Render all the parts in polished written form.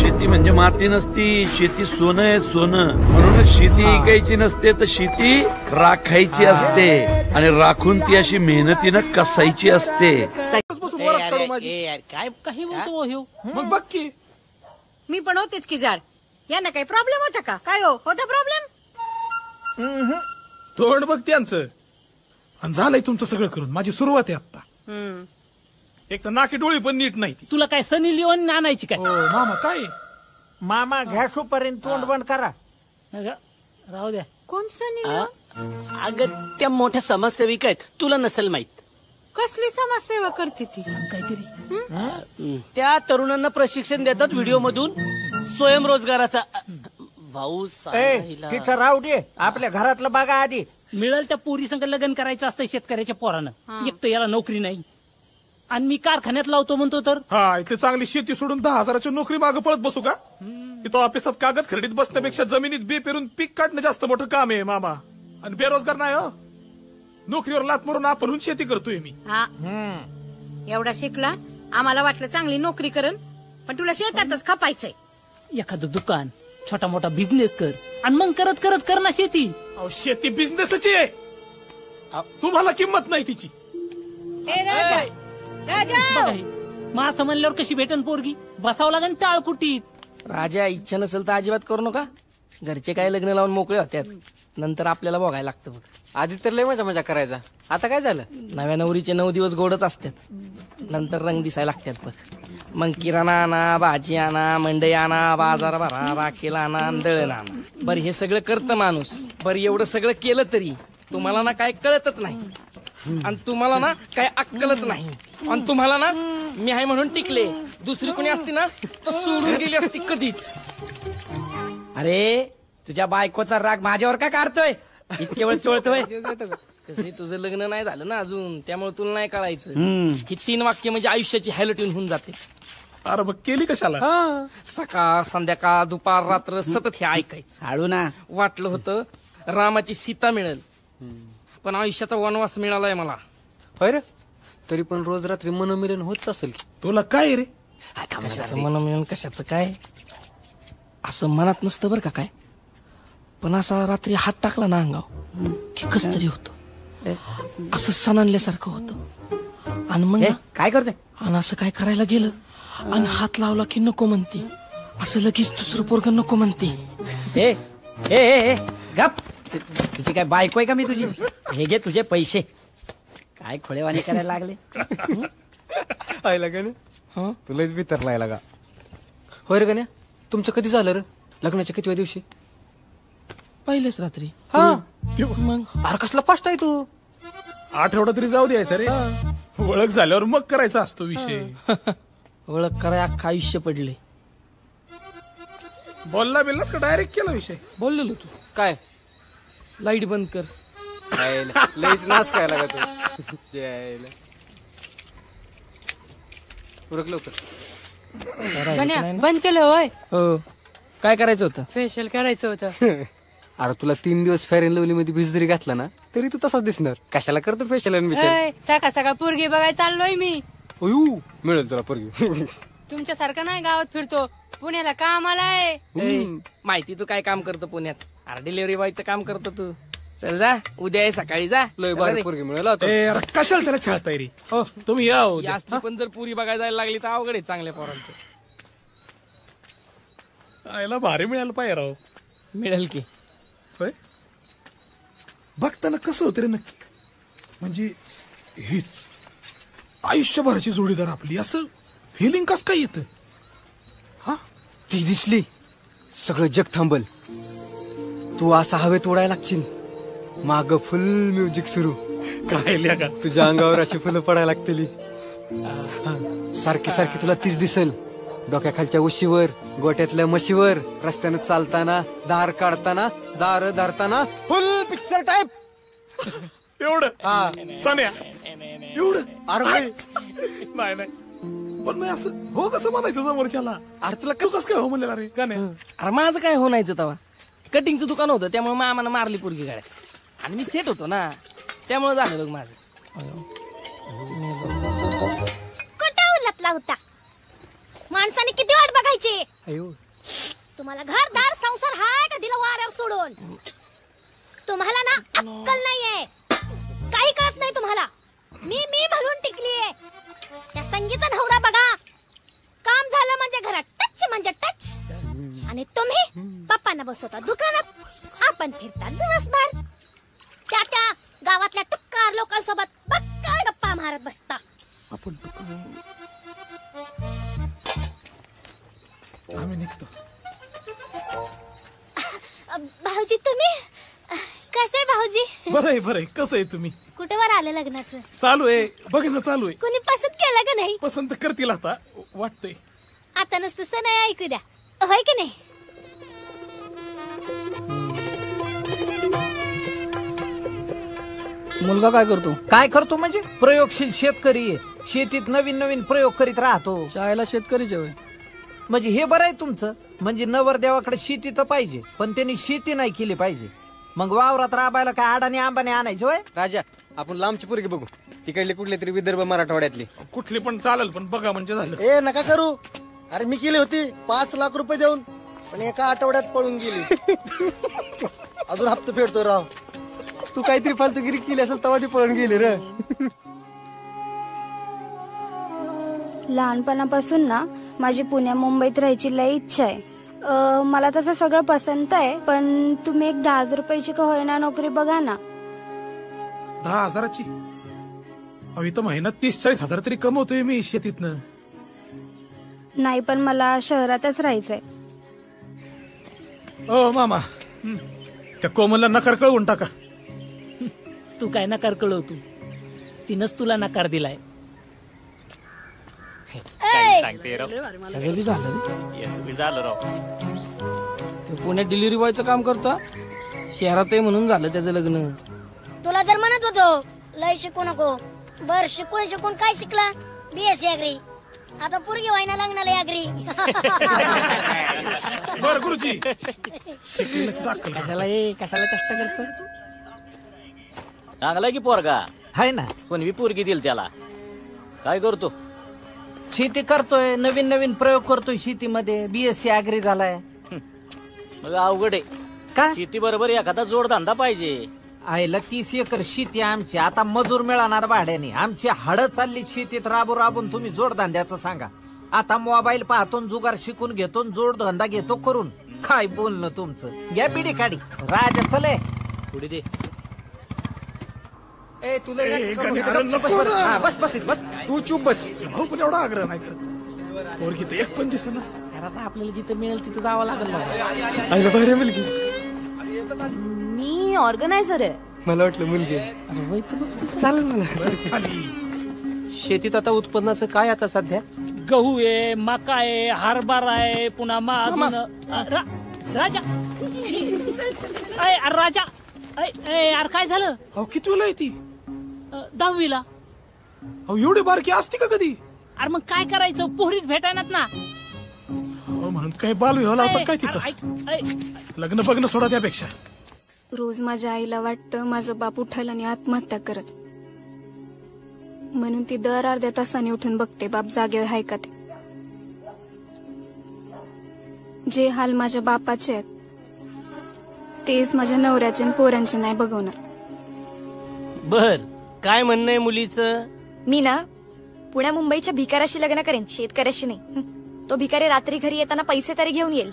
शेती म्हणजे माती नसती, शेती सोनं आहे सोनं. म्हणून शेती ऐकायची नसते तर शेती राखायची असते आणि राखून ती अशी मेहनतीनं कसायची असते. काय काही बोलतो मग बघ की मी पण होतेच की झाड. यांना काही प्रॉब्लेम होता का? काय होता प्रॉब्लेम? तोंड बघ त्यांचं. आणि झालंय तुमचं सगळं करून. माझी सुरुवात आहे आता. एक तर नाकी डोळी पण नीट नाही. तुला काय सनी लिओन आणायची काय? मामा काय मामा घ्या पर्यंत तोंड बंद करा. राहू द्या. कोण सनी? अगं त्या मोठ्या समाजसेविका आहेत, तुला नसेल माहित. कसली समाजसेवा करते ती? काहीतरी त्या तरुणांना प्रशिक्षण देतात व्हिडिओ मधून स्वयंरोजगाराचा. भाऊ तिथं राहू दे, आपल्या घरातलं बघा आधी. मिळेल त्या पोरी संग लग्न करायचं असतं शेतकऱ्याच्या पोरानं. एक तर याला नोकरी नाही आणि मी कारखान्यात लावतो म्हणतो तर. हा इथे चांगली शेती सोडून 10,000ची नोकरी मागे पळत बसू का? इथं ऑफिसात कागद खरेदीत बसण्यापेक्षा जमिनीत बी पेरून पीक काढणं जास्त मोठं काम आहे मामा. आणि बेरोजगार नाही हो. नोकरीवर लात मारून आपण शेती करतोय मी. एवढा शिकला, आम्हाला वाटलं चांगली नोकरी करन, पण तुला शेतातच खपायचंय. एखादं दुकान छोटा मोठा बिझनेस कर आणि मग करत करत कर ना शेती. अहो शेती बिझनेसची आहे, तुम्हाला किंमत नाही तिची. मग असं म्हणल्यावर कशी भेटन पोरगी? बसावं लागेल टाळकुटीत. राजा इच्छा नसेल तर अजिबात करू नका. घरचे काय लग्न लावून मोकळे होत्यात, नंतर आपल्याला बघायला लागतं बघ. आधी तर लय मजा करायचा, आता काय झालं? नव्या नवरीचे 9 दिवस गोडच असतात, नंतर रंग दिसायला लागतात बघ. मग किराणा आणा, भाजी आणा, मंडई आणा, बाजार भरा, राखेला आणा, दळण आणा. बरं हे सगळं करतं माणूस. बरं एवढं सगळं केलं तरी तुम्हाला ना काय कळतच नाही, आणि तुम्हाला ना काय अक्कलच नाही, आणि तुम्हाला ना मी आहे म्हणून टिकले. दुसरी कोणी असती ना तर सोडून गेली असती कधीच. अरे तुझ्या बायकोचा राग माझ्यावर का काढतोय? इतके वेळ चोळतोय. कसं तुझं लग्न नाही झालं ना अजून, त्यामुळे तुला नाही कळायचं. ही 3 वाक्य म्हणजे आयुष्याची हायलाइट होऊन जाते. अरे बघ केली कशाला? सकाळ संध्याकाळ दुपार रात्र सतत हे ऐकायचं. हळू ना. वाटलं होतं रामाची सीता मिळेल, पण आयुष्याचा वनवास मिळालाय मला. होय तरी पण रोज रात्री मनोमिलन होत असेल. तुला काय रे? कशाचं मनोमिलन कशाचं काय असं मनात नसतं बरं का काय, पण असा रात्री हात टाकला ना अंगाव की कस तरी होतं, असं सणानल्यासारखं होतं. आणि मग काय करते? आणि असं काय करायला गेलं आणि हात लावला की नको म्हणते, असं लगेच दुसरं पोरग नको म्हणते. ए ए ए गप. तुझी काय बायको आहे का मी तुझी? हे घे तुझे पैसे. काय खोळेवाणी करायला लागले? आयला का ना तुलाच भीतर लायला का? होय रे गण्या, तुमचं कधी झालं रे लग्नाच्या कितव्या दिवशी? पहिलेच रात्री. मग अरे कसला फास्ट आहे तू. आठवडा तरी जाऊ द्यायचा रे, ओळख झाल्यावर मग करायचा असतो विषय. ओळख कराय अख्खा आयुष्य पडले. बोलला बिल्लात का डायरेक्ट केला विषय? बोललेलो की काय लाईट बंद कर. लईच नाच काय लागा तू. उरक लवकर. बंद केलं होय? हो. काय करायचं होतं? फेशियल करायचं होतं. अरे तुला 3 दिवस फेअर अँड लवली मध्ये भिज जरी घातला ना तरी तू तसाच दिसणार. कशाला करतो फेशियल अँड मिशल? सकाळ सकाळ पोरगी बघायला चाललोय मी. मिळेल तुला पोरगी. तुमच्यासारखं नाही गावात फिरतो, पुण्याला कामाला आहे. माहिती तू काय काम करतो पुण्यात? अरे डिलिव्हरी बॉयचं काम करतो तू. चल जा, उद्या आहे सकाळी जा. लय बारी पोरगी मिळेल. कशाला त्याला छळताय रे? हो तुम्ही या उद्या. असली पण जर पुरी बघायला जायला लागली तर अवघड आहे चांगल्या पोरांचं. आयला भारी मिळायला पाहिजे राव. मिळेल की. होय बघताना कसं होतं रे नक्की? म्हणजे हीच आयुष्यभराची जोडीदार आपली, असं फिलिंग कस काय येतं? हा ती दिसली सगळं जग थांबल. तू असा हवेत उडायला लागशील, माग फुल म्युझिक सुरू. काय का तुझ्या अंगावर अशी फुलं पडायला लागतील. सारखी सारखी तुला तीच दिसल. डोक्याखालच्या उशीवर, गोट्यातल्या म्हशीवर, रस्त्यानं चालताना, दार काढताना, दार धरताना, फुल पिक्चर टाईप. एवढं सान्या एवढं? अरे नाही नाही, पण मी असं हो कसं म्हणायचं समोरच्याला? अरे तुला कसं काय हो म्हणलेला रे गाण्या? अरे माझं काय होणायचं तवा? कटिंगचं दुकान होतं त्यामुळे मामानं मारली पोरगी गाड्या, आणि मी सेट होतो ना त्यामुळे झालं लोक माझं. कुठं उलटला होता? माणसाने किती वाट बघायची? अयो तुम्हाला घरदार संसार हाय का दिला वाऱ्यावर सोडून? तुम्हाला ना अक्कल नाहीये, काही कळत नाही तुम्हाला. मी म्हणून टिकलीये. त्या संगीचा नवरा बघा, काम झालं म्हणजे घरात टच म्हणजे टच. आणि तुम्ही पप्पांना बसवता दुकानात, आपण फिरता दिवसभर. त्या गावातल्या टुक्कार लोकांसोबत बक्कळ गप्पा मारत बसता. आम्ही निघतो. भाऊजी तुम्ही कसे भाऊजी? बरं कसं आहे तुम्ही? कुठे वर आलं लग्नाचं? चालू आहे, बघणं चालू आहे. कोणी पसंत केलं का नाही? पसंत करतील आता वाटतंय. आता नुसतं सण ऐकू द्या, होय की नाही? मुलगा काय करतो? काय करतो म्हणजे प्रयोगशील शेतकरी आहे. शेतीत नवीन नवीन प्रयोग करीत राहतो. शाळेला शेतकरीचे होय. म्हणजे हे बरं आहे तुमचं. म्हणजे नवरदेवाकडे शेती तर पाहिजे, पण त्यांनी शेती नाही केली पाहिजे. मग वावरात राबायला काय आडाने आंबाने आणायचे होय? राजा, आपण लांबची पोरगी बघू. तिकडली कुठली तरी विदर्भ मराठवाड्यातली. कुठली पण चालेल, पण बघा म्हणजे झालं. ए नका करू. अरे मी केली होती 5 लाख रुपये देऊन, पण एका आठवड्यात पळून गेली. अजून हप्ता फेडतोय राव. तू काहीतरी फालतूगिरी केली असेल तेव्हा ती पळून गेली र. लहानपणापासून ना माझी पुण्या मुंबईत राहायची लई इच्छा आहे. मला तसं सगळं पसंत आहे, पण तुम्ही एक 10,000 रुपयाची का होईना नोकरी बघा ना. 10,000ची? अहो इथं महिन्यात 30-40 तरी कमवतोय मी शेतीतनं. नाही, पण मला शहरातच राहायचंय. ओ मामा, त्या कोमलला नकार कळवून टाका. तू काय नकार कळवतो? तिनंच तुला नकार दिलाय. पुण्यात डिलिव्हरी बॉयचं काम करतो, शहरात आहे म्हणून झालं त्याचं लग्न. तुला जर म्हणत होतो लय शिकू नको, बर शिकून काय शिकला? BSc agree. आता पोरगी व्हायना लग्नाला अग्री. बर गुरुजी, शिकलेल्याची अक्कल. कशाला चेष्टा करतो? चांगला की पोरगा हाय ना. कोणी पोरगी दिल त्याला. काय करतो? शेती करतोय, नवीन नवीन प्रयोग करतोय शेतीमध्ये. BSc अग्री झालाय. मग अवघड आहे का? शेती बरोबर एखादा जोडधंदा पाहिजे. आईला 30 एकर शेती आमची. आता मजूर मिळणार भाड्याने. आमची हाडं चालली शेतीत राबून. तुम्ही जोडधंद्याचं सांगा. आता मोबाईल पाहतो, जुगार शिकून घेतो, जोडधंदा घेतो करून. काय बोलणं तुमचं. घ्या पिढी काढी. राजा चले पुढे दे. ए तुला बस बस बस तू चुप बस. भाऊ पण एवढा आग्रह नाही करत. पोरगी तर एक पण दिसना. आपल्याला जिथं मिळेल तिथं जावं लागेल. आईला बाहेर मुलगी. मी ऑर्गनायझर आहे. मला वाटलं मुलगी. चालेल मला. शेतीत आता उत्पन्नाचं काय आता सध्या? गहू आहे, मका आहे, हरभरा आहे, पुन्हा राजा. अरे राजा, यार काय झालं? अहो किती वेळा ती? 10वीला. अहो एवढी बारकी असते का कधी? अरे मग काय करायचं, पोहरीच भेटायनात ना. म्हणून काय बालविवाह लावता काय तिचं? लग्न बघणं सोडा त्यापेक्षा. रोज माझ्या आईला वाटतं माझं बाप उठल आणि आत्महत्या करत, म्हणून ती दर अर्ध्या तासाने उठून बघते बाप जागेवर आहे का ते. जे हाल माझ्या बापाचे आहेत तेच माझ्या नवऱ्याचे आणि पोरांचे नाही बघवणार. बर काय म्हणणं आहे मुलीचं? मी ना पुण्या मुंबईच्या भिकाऱ्याशी लग्न करेन, शेतकऱ्याशी नाही. तो भिकारी रात्री घरी येताना पैसे तरी घेऊन येईल.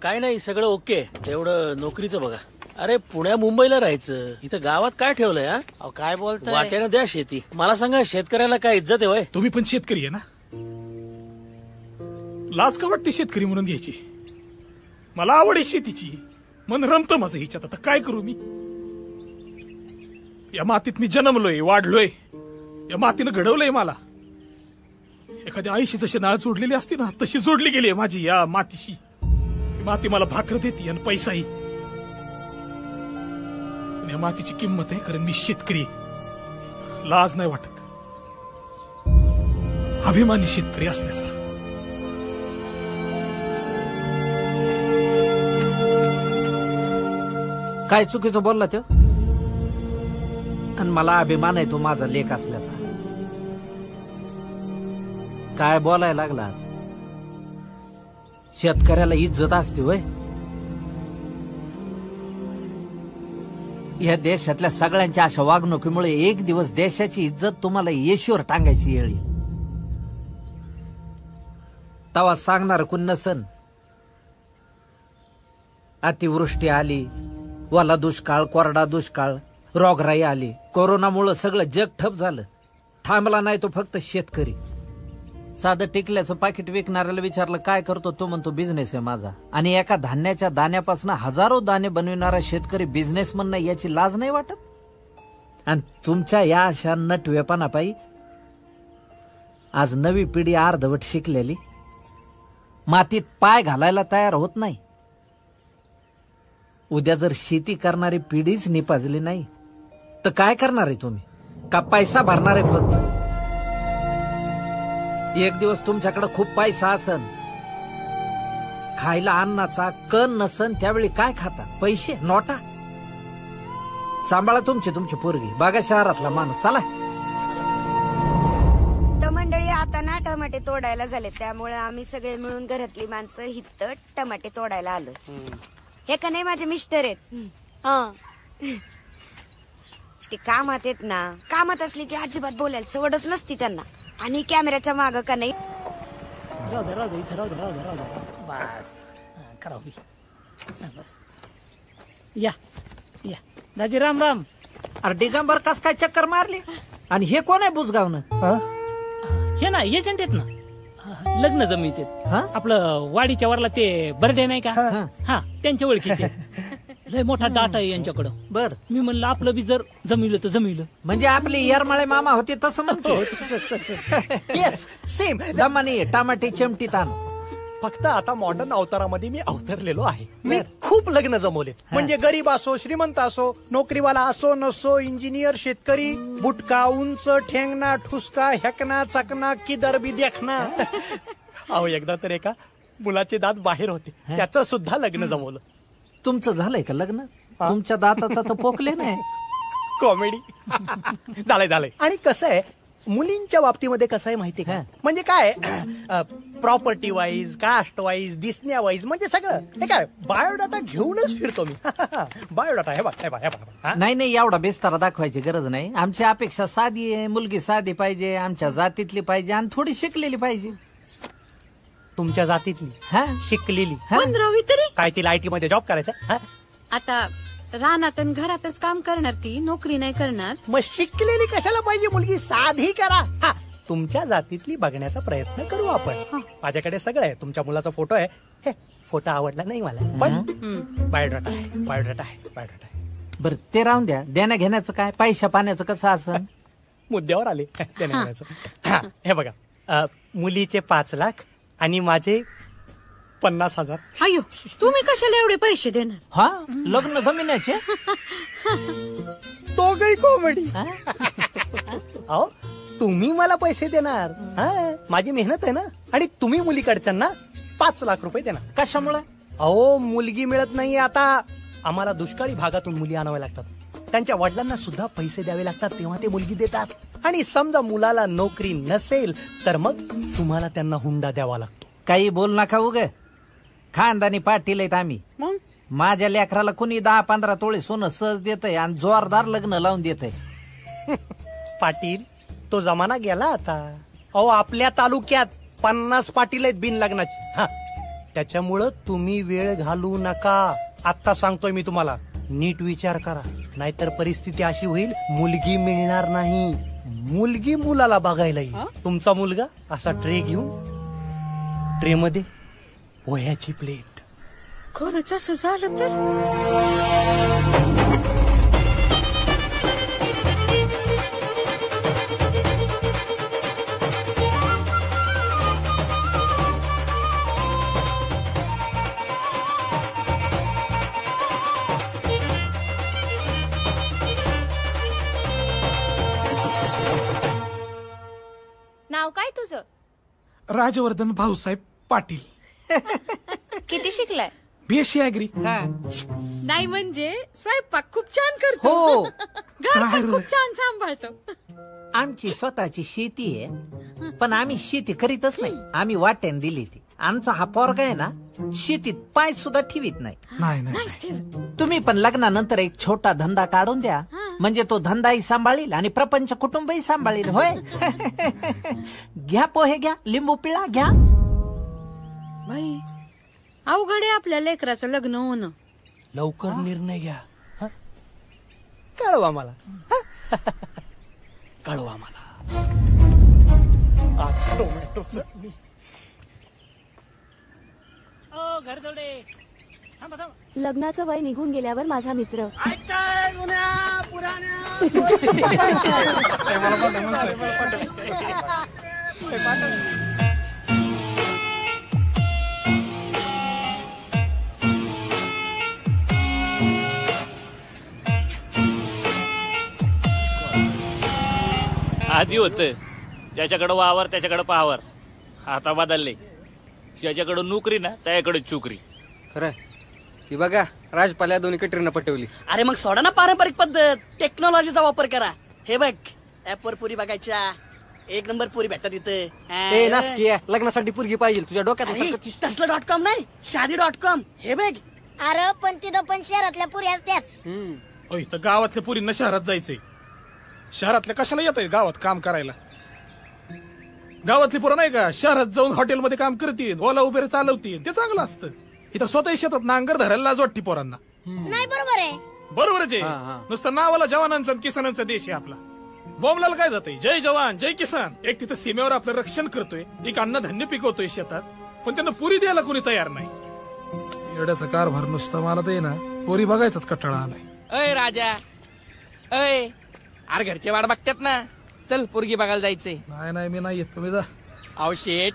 काय नाही, सगळं ओके. तेवढं नोकरीचं बघा. अरे पुण्या मुंबईला राहायचं, इथं गावात काय ठेवलंय? हा काय बोलताय? वाट्यानं द्या शेती. मला सांगा, शेतकऱ्याला काय इज्जत आहे? तुम्ही पण शेतकरी आहे ना? लाज का वाटते शेतकरी म्हणून घ्यायची? मला आवड आहे शेतीची, मन रमतं माझं हिच्यात. आता काय करू मी? या मातीत मी जन्मलोय, वाढलोय. या मातीनं घडवलंय मला. एखाद्या आईशी जशी नाळ जोडलेली असते ना, तशी जोडली गेली माझी या मातीशी. माती मला भाकर देते आणि पैसाही. या मातीची किंमत आहे, कारण मी शेतकरी. लाज नाही वाटत, अभिमानी शेतकरी असल्याचा. काय चुकीचं बोलला तो? आणि मला अभिमान आहे तो माझा लेख असल्याचा. काय बोलायला लागला? शेतकऱ्याला इज्जत असते होय. या देशातल्या सगळ्यांच्या अशा वागणुकीमुळे एक दिवस देशाची इज्जत तुम्हाला येशीवर टांगायची येळी. तवा सांगणार कोण नसन. अतिवृष्टी आली, वाला दुष्काळ, कोरडा दुष्काळ, रोगराई आली, कोरोनामुळे सगळं जग ठप झालं. थांबला नाही तो फक्त शेतकरी. साधं टिकल्याचं पाकिट विकणाऱ्याला विचारलं काय करतो, तो म्हणतो बिझनेस आहे माझा. आणि एका धान्याच्या दाण्यापासून हजारो दाणे बनविणारा शेतकरी बिझनेसमन नाही याची लाज नाही वाटत? आणि तुमच्या या अशा नटवेपणापायी आज नवी पिढी अर्धवट शिकलेली मातीत पाय घालायला तयार होत नाही. उद्या जर शेती करणारी पिढीच निपाजली नाही तर काय करणार आहे तुम्ही? का पैसा भरणार आहे फक्त? एक दिवस तुमच्याकडे खूप पैसा असन, खायला अन्नाचा कण नसन, त्यावेळी काय खाता? पैसे, नोटा. सांभाळा तुमची पोरगी. बघा शहरातला माणूस. चला. तर मंडळी आता ना टमाटे तोडायला झाले, त्यामुळे आम्ही सगळे मिळून घरातली माणसं हित टमाटे तोडायला आलो. हे का नाही माझे मिस्टर आहेत. ते कामात आहेत ना, कामात असली की अजिबात बोलायला सवडच नसती त्यांना. आणि कॅमेऱ्याच्या माग का नाही. राहू दे इथं राहू दे. बस करावी. बस या दाजी, राम राम. अरे दिगंबर कस काय चक्कर मारली? आणि हे कोण आहे बुजगावनं? हे ना एजंट आहेत ना, लग्न जमीत आहेत. आपलं वाडीच्या वरला ते बर्डे नाही का, हा त्यांच्या ओळखीचे. लय मोठा डाटा आहे यांच्याकडं. बर. मी म्हणलं आपलं बी जर जमिलं तर जमिलं. म्हणजे आपले येरमाळे मामा होते तसं म्हणतो. Yes, same. दमानी टमाटे चिमटीत आण. फक्त आता मॉडर्न अवतारामध्ये मी अवतरलेलो आहे. मी खूप लग्न जमवलेत. म्हणजे गरीब असो, श्रीमंत असो, नोकरीवाला असो नसो, इंजिनियर, शेतकरी, बुटका, उंच, ठेंगणा, ठुसका, हेकना, चकना, किदर बी देखना. अहो एकदा तर एका मुलाचे दात बाहेर होते, त्याचं सुद्धा लग्न जमवलं. तुमचं झालंय का लग्न? तुमच्या दाताचा तर पोकले नाही. कॉमेडी. झालंय. आणि कसं आहे, मुलींच्या बाबतीमध्ये कसं आहे माहिती का, म्हणजे काय प्रॉपर्टी वाईज, कास्ट वाईज, दिसण्या वाईज, म्हणजे सगळं हे काय बायोडाटा घेऊनच फिरतो मी. बायोडाटा हे बघ. नाही एवढा बेस्तारा दाखवायची गरज नाही. आमची अपेक्षा साधी आहे. मुलगी साधी पाहिजे, आमच्या जातीतली पाहिजे आणि थोडी शिकलेली पाहिजे. तुमच्या जातीतली? शिकलेली? 15वी तरी. काय तिला IT मध्ये जॉब करायचा? आता रानात आणि घरातच काम करणार, ती नोकरी नाही करणार. मग शिकलेली कशाला पाहिजे? मुलगी साधी करा. तुमच्या जातीतली बघण्याचा प्रयत्न करू आपण. माझ्याकडे सगळं आहे. तुमच्या मुलाचा फोटो आहे. हे फोटो आवडला नाही मला, पण बायोडाटा आहे. बरं ते राहून द्या. देण्या घेण्याचं काय, पैशा पाण्याचं कसं असं? मुद्द्यावर आले देण्या घेण्याचं. हे बघा, मुलीचे 5 लाख आणि माझे 50,000. अयो, तुम्ही कशाला एवढे पैसे देणार? हा, लग्न जमिन्याचे. तो काही कॉमेडी. अहो तुम्ही मला पैसे देणार, माझी मेहनत आहे ना. आणि तुम्ही मुलीकडच्यांना 5 लाख रुपये देणार. कशामुळे? अहो मुलगी मिळत नाहीये आता. आम्हाला दुष्काळी भागातून मुली आणाव्या लागतात. त्यांच्या वडिलांना सुद्धा पैसे द्यावे लागतात, तेव्हा ते मुलगी देतात. आणि समजा मुलाला नोकरी नसेल तर मग तुम्हाला त्यांना हुंडा द्यावा लागतो. काही बोल नका उग. खानदानी पाटील आहेत आम्ही. माझ्या लेकराला कुणी 10-15 तोळे सोनं सहज देतय आणि जोरदार लग्न लावून देतय. पाटील तो जमाना गेला आता. अहो आपल्या तालुक्यात 50 पाटील आहेत बिन लग्नाची. त्याच्यामुळं तुम्ही वेळ घालू नका. आता सांगतोय मी तुम्हाला, नीट विचार करा, नाहीतर परिस्थिती अशी होईल मुलगी मिळणार नाही. मुलगी मुलाला बघायला येईल. तुमचा मुलगा असा ट्रे घेऊन, ट्रे मध्ये पोह्याची प्लेट. खरंच असं झालं तर? नाव काय तुझं? राजवर्धन भाऊसाहेब पाटील. किती शिकलाय? BSc agri. नाही म्हणजे स्वयंपाक खूप छान करतो. हो. घर पण खूप छान सांभाळतो. आमची स्वतःची शेती आहे, पण आम्ही शेती करीतच नाही. आम्ही वाट्याने दिली ती. आमचा हा पोरगा आहे ना शेतीत पाय सुद्धा ठेवीत नाही. नाही तुम्ही पण लग्नानंतर एक छोटा धंदा काढून द्या, म्हणजे तो धंदाही सांभाळील आणि प्रपंच कुटुंबही सांभाळील. होय. घ्या पोहे, घ्या लिंबू पिळा, घ्या. बाई अवघड आहे आपल्या लेकराचं लग्न होणं. लवकर निर्णय घ्या. कळवा मला. कळवा मला. आज टोमॅटो चटणी. ओ घर जोडे थांबा थांबा. लग्नाचं वय निघून गेल्यावर माझा मित्र आधी होत ज्याच्याकडे वावर त्याच्याकडे पावर. आता बदलले. ज्याच्याकडे नोकरी ना त्याच्याकडे चुकरी. खरं ती बघा राजपाल्या दोन्ही कटरीनं पटवली. अरे मग सोडा ना पारंपरिक पद्धत, टेक्नॉलॉजीचा वापर करा. हे बघ ऍपवर पुरी बघायच्या, एक नंबर पुरी भेटतात ए नासकी लग्नासाठी पुरगी पाहिजे तुझ्या डोक्यात. तसलं .com नाही, शादी.com. हे बघ. अरे पण तिथं पण शहरातल्या पुरी असतात. तर गावातल्या पुरींना शहरात जायचंय. शहरातल्या कशाला येत आहे गावात काम करायला? गावातली पोरं नाही का शहरात जाऊन हॉटेलमध्ये काम करतील, ओला उबेर चालवतील, ते चांगलं असतं. इथं स्वतः शेतात नांगर धरायला लाज वाटते पोरांना. नाही बरोबर आहे. बरोबरच आहे. नुसतं नावाला जवानांचा किसानांचा देश आहे आपला. बॉम्बला काय जातंय जय जवान जय किसान. एक तिथं सीमेवर आपलं रक्षण करतोय, एक अन्नधान्य पिकवतोय शेतात, पण त्यांना पुरी द्यायला कोणी तयार नाही. एवढ्याचा कारभार नुसतं मला तर ना पोरी बघायचाच कटाळा आलाय. अय राजा, अय अरे घरचे वाट बघतात ना. चल पोरगी बघायला जायचंय. नाही मी नाही येत, तुम्ही जा. अहो शेठ,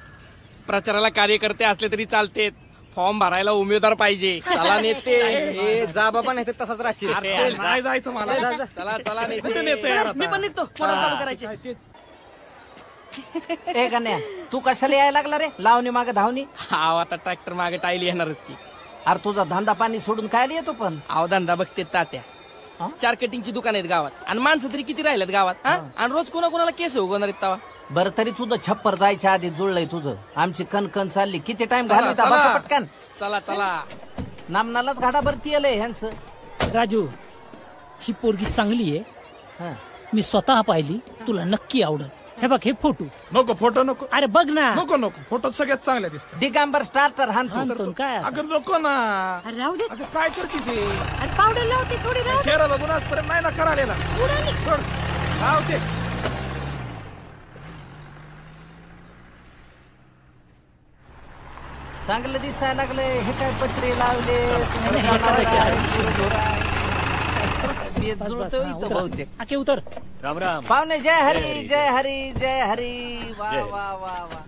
प्रचाराला कार्यकर्ते असले तरी चालते, फॉर्म भरायला उमेदवार पाहिजे. चला नेते. जा बाबा नाही तसाच राहशील. नाही जायचं मला. चला चला मी पण निघतो. मोटर चालू करायची. ए गण्या, तू कशाला यायला लागला रे लावणी मागे धावणी? हा आता ट्रॅक्टर मागे टायली येणारच की. अरे तुझा धंदा पाणी सोडून काय येतो पण? अहो धंदा बघते तात्या. 4 कटिंगची दुकान आहेत गावात, आणि माणसं तरी किती राहिलेत गावात. आणि रोज कोणाला केस उगवणार आहेत तवा. बरं तरी तुझं छप्पर जायच्या आधी जुळलंय तुझं. आमची कणकण चालली. किती टाइम घालविता बसा पटकन. चला चला. नामनालाच घाडा भरती आलंय ह्यांचं. राजू, ही पोरगी चांगली आहे. मी स्वतः पाहिली, तुला नक्की आवडेल. हे बघ हे फोटो. नको फोटो नको. अरे बघ ना. नको फोटो सगळ्यात चांगल्या दिसतात. दिगंबर स्टार्टर हाणतो काय. अगं नको ना. राहू दे. अगं काय करतीस? पावडर लावते थोडी. राहू दे. चेहरा बघून आजपर्यंत नाही ना करायला. लावते. चांगलं दिसायला लागलंय. हे काय पत्रे लावले जुळतोय इथं बहुतेक. आके उतर. राम राम पाहुणे. जय हरी जय हरी जय हरी. वा वा वा वा.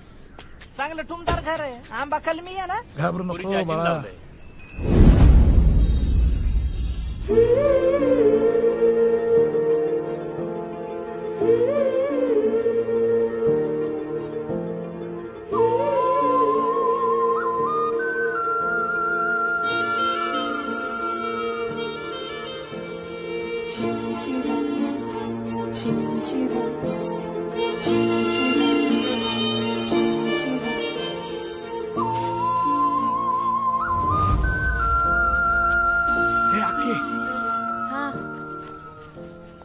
चांगलं टुमदार घर आहे. आंबा कलमी आहे ना. घाबरू नको बाळा.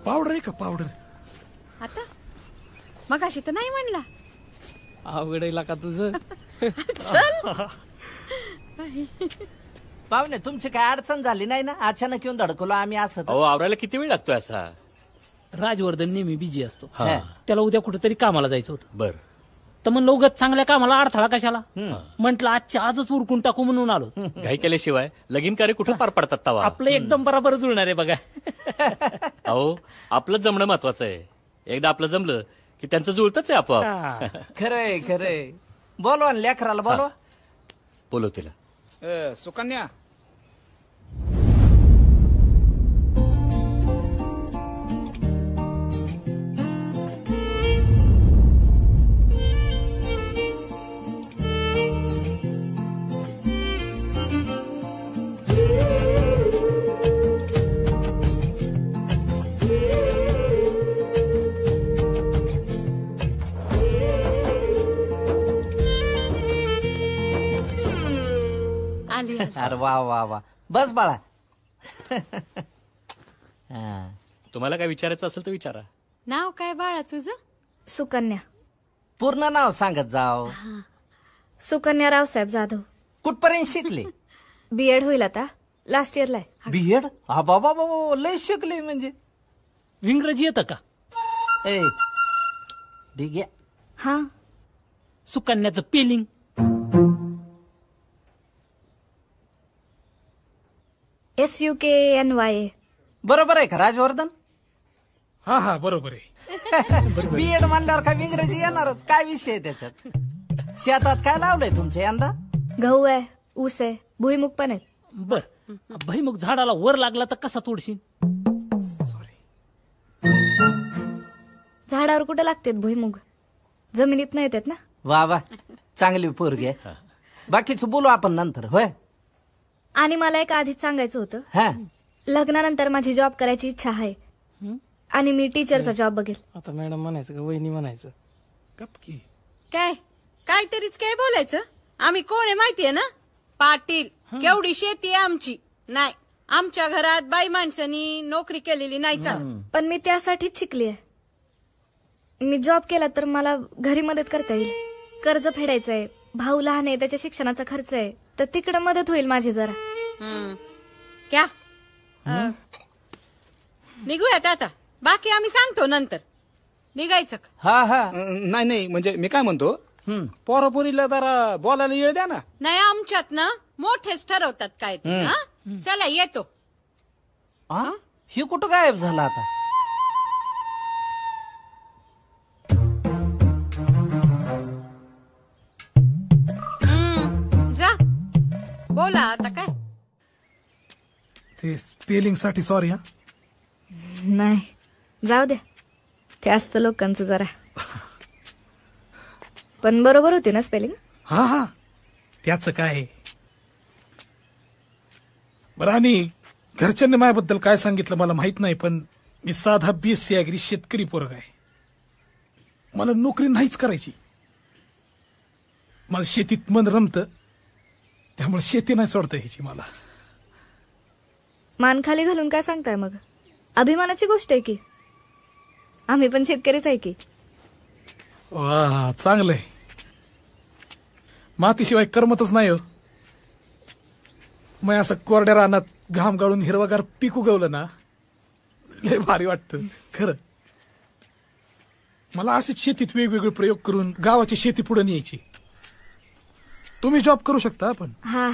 पावडर आहे का पावडर? आता मग अशी तर नाही म्हणला. अवघड आहे का तुझं. पाहुणे तुमची काय अडचण झाली नाही ना? अचानक येऊन धडकलो आम्ही असं. अहो आवरायला किती वेळ लागतोय असा? राजवर्धन नेहमी बिझी असतो. त्याला उद्या कुठेतरी कामाला जायचं होतं. बर. तर मग उगाच चांगल्या कामाला अडथळा कशाला. म्हंटल आजच्या आजच उरकून टाकू म्हणून आलो. घाई केल्याशिवाय लगीन कार्य कुठं पार पडतात तवा. आपलं एकदम बरोबर जुळणार आहे बघा. अहो आपलं जमणं महत्वाचं आहे. एकदा आपलं जमलं की त्यांचं जुळतच आहे आपोआप. खरंय खरंय. बोलवा लेकराला बोलवा. बोलव तिला. सुकन्या आली अरे वा वा वा, बस बाळा. हा. तुम्हाला काय विचारायचं असेल तर विचारा. नाव काय बाळा तुझं? सुकन्या. पूर्ण नाव सांगत जाव. सुकन्या रावसाहेब जाधव. कुठपर्यंत शिकले? बीएड होईल आता, लास्ट इयरला आहे. बीएड? हा बाबा बाबा, लय शिकले म्हणजे. इंग्रजी येतं का? ए ठीक आहे. हा. सुकन्याचं पेलिंग. SUKNY. बरोबर आहे का राजवर्धन? हा हा बरोबर आहे. बीएड म्हणल्यावर काय इंग्रजी येणारच, काय विषय आहे त्याच्यात? शेतात काय लावलंय तुमच्या यंदा? गहू आहे, ऊस आहे, भुईमुग पण आहे. बर, भुईमुग झाडाला वर लागला तर कसा तोडशील? झाडावर कुठे लागतात भुईमुग? जमिनीत नाही येतात ना. वा वा, चांगली पोरगी आहे. बाकीचं बोलू आपण नंतर. होय. आणि मला एक आधीच सांगायचं होतं, हा. लग्नानंतर माझी जॉब करायची इच्छा आहे आणि मी टीचरचा जॉब बघेल. आता मॅडम म्हणायचं का वहिनी म्हणायचं? काय काहीतरीच काय बोलायचं? आम्ही कोण आहे माहितीये ना? पाटील. केवढी शेती आहे आमची. नाही, आमच्या घरात बाई माणसानी नोकरी केलेली नाही चालत. पण मी त्यासाठीच शिकली आहे. मी जॉब केला तर मला घरी मदत करता येईल. कर्ज फेडायचंय, भाऊ लहान आहे, त्याच्या शिक्षणाचा खर्च आहे, तर तिकडे मदत होईल माझी जरा. क्या निघूयात आता, बाकी आम्ही सांगतो नंतर. निघायचं का? हा हा. नाही नाही, म्हणजे मी काय म्हणतो, पोरापोरीला जरा बोलायला वेळ द्या ना. नाही, आमच्यात ना मोठेच ठरवतात काय ते. हा? चला येतो. ही कुठं गायब झाला आता? जा बोला आता काय. ते स्पेलिंग साठी सॉरी. हा नाही, जाऊ द्या, ते असतं लोकांचं जरा. पण बरोबर होती ना स्पेलिंग? हा हा, त्याच काय. बरं, आणि घरच्यांनी माझ्याबद्दल काय सांगितलं मला माहित नाही, पण मी साधा BSc ऍग्री शेतकरी पोरगा आहे. मला नोकरी नाहीच करायची. मला शेतीत मन रमतं, त्यामुळे शेती नाही सोडता ह्याची मला. मान खाली घालून काय सांगताय मग? अभिमानाची गोष्ट आहे की. आम्ही पण शेतकरीच आहे की. वा, चांगलंय. मातीशिवाय करमतच नाही हो. मग असं कोरड्या रानात घाम गाळून हिरवागार पीक उगवलं ना, लय भारी वाटतं खरं. मला असेच शेतीत वेगवेगळे प्रयोग करून गावाची शेती पुढे न्यायची. तुम्ही जॉब करू शकता. आपण हा,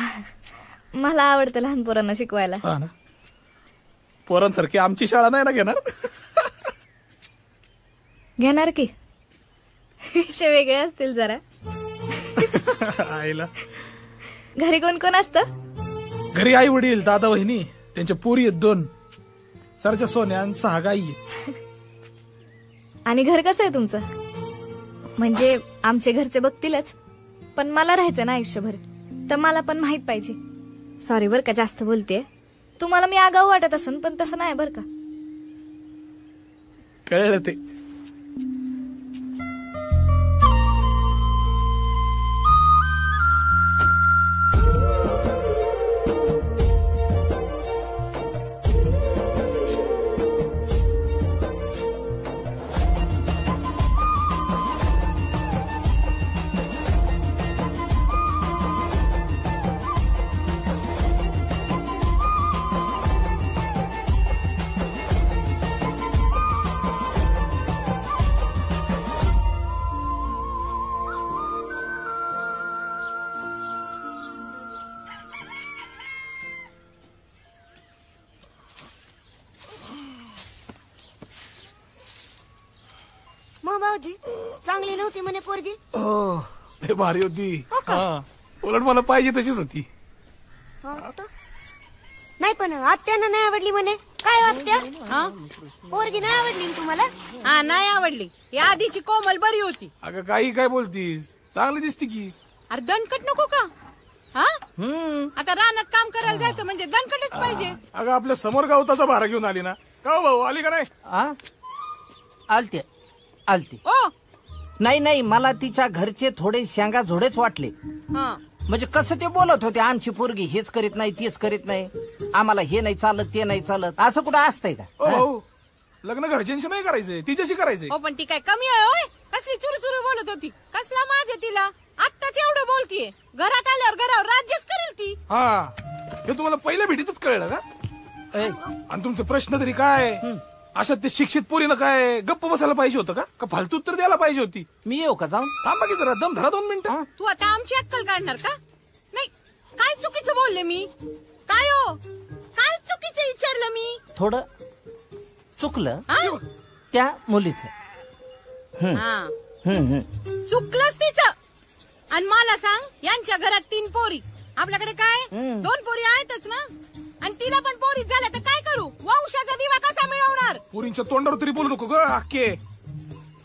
मला आवडतं लहान पोरांना शिकवायला. हा ना, पोरांसारखी आमची शाळा नाही ना घेणार. घेणार की, विषय वेगळे असतील जरा. आईला घरी कोण कोण असतं? घरी आई वडील, दादा वहिनी, त्यांच्या पोरी आहेत 2, सरच्या सोन्या आणि 6 गाई आहेत. आणि घर कसं आहे तुमचं? म्हणजे आमचे घरचे बघतीलच, पण मला राहायचं ना आयुष्यभर, तर मला पण माहित पाहिजे. सॉरी बर का जास्त बोलतेय. तुम्हाला मी आगाऊ वाटत असेल, पण तसं नाही बर का. कळलं ते. मग भाऊजी चांगली नव्हती म्हणे पोरगी? हो, लय भारी होती. हा, उलट मला पाहिजे तशीच होती. नाही, पण आत्यानं नाही आवडली म्हणे. काय आत्या? पोरगी नाही आवडली तुम्हाला? हा, नाही आवडली. या आधीची कोमल बरी होती. अगं काही काय बोलतीस, चांगली दिसती की. अरे दणकट नको का? हा, आता रानात काम करायला जायचं म्हणजे दणकटच पाहिजे. अगं आपल्या समोर गवताचा भारा घेऊन आली ना. का भाऊ, आली का नाही? आलते आलते. ओ नाही नाही, मला तिच्या घरचे थोडे शेंगा झोडेच वाटले. म्हणजे कसं ते बोलत होते, आमची पोरगी हेच करीत नाही तेच करीत नाही, आम्हाला हे नाही चालत ते नाही चालत, असं कुठं असतंय का? हो लग्न घरच्यांशी नाही करायचंय, तिच्याशी करायचंय. हो पण ती काय कमी आहे होय? कसली चुरू बोलत होती, कसला माझे तिला आत्ताच एवढं बोलतीये, घरात आल्यावर घरावर राज्यच करेल ती. हा हे तुम्हाला पहिल्या भेटीतच कळलं का? आणि तुमचे प्रश्न तरी काय अशा ते शिक्षित पोरीनं काय गप्प बसायला पाहिजे होतं का फालतू उत्तर द्यायला पाहिजे होती? मी येऊ का जाऊन? थांबा की जरा दम धरा 2 मिनिटं. तू आता आमची अक्कल काढणार का? नाही काय चुकीचं बोलले मी? काय हो काय चुकीचं विचारलं मी? थोडं चुकलं त्या मुलीचं. चुकलंच तिचं. आणि मला सांग, यांच्या घरात 3 पोरी, आपल्याकडे काय 2 पोरी आहेतच ना, आणि तिला पण पोरीच झाल्या तर काय करू? वंशाचा दिवा कसा मिळवणार? पोरींच्या तोंडावर तरी बोलू नको ग अक्के.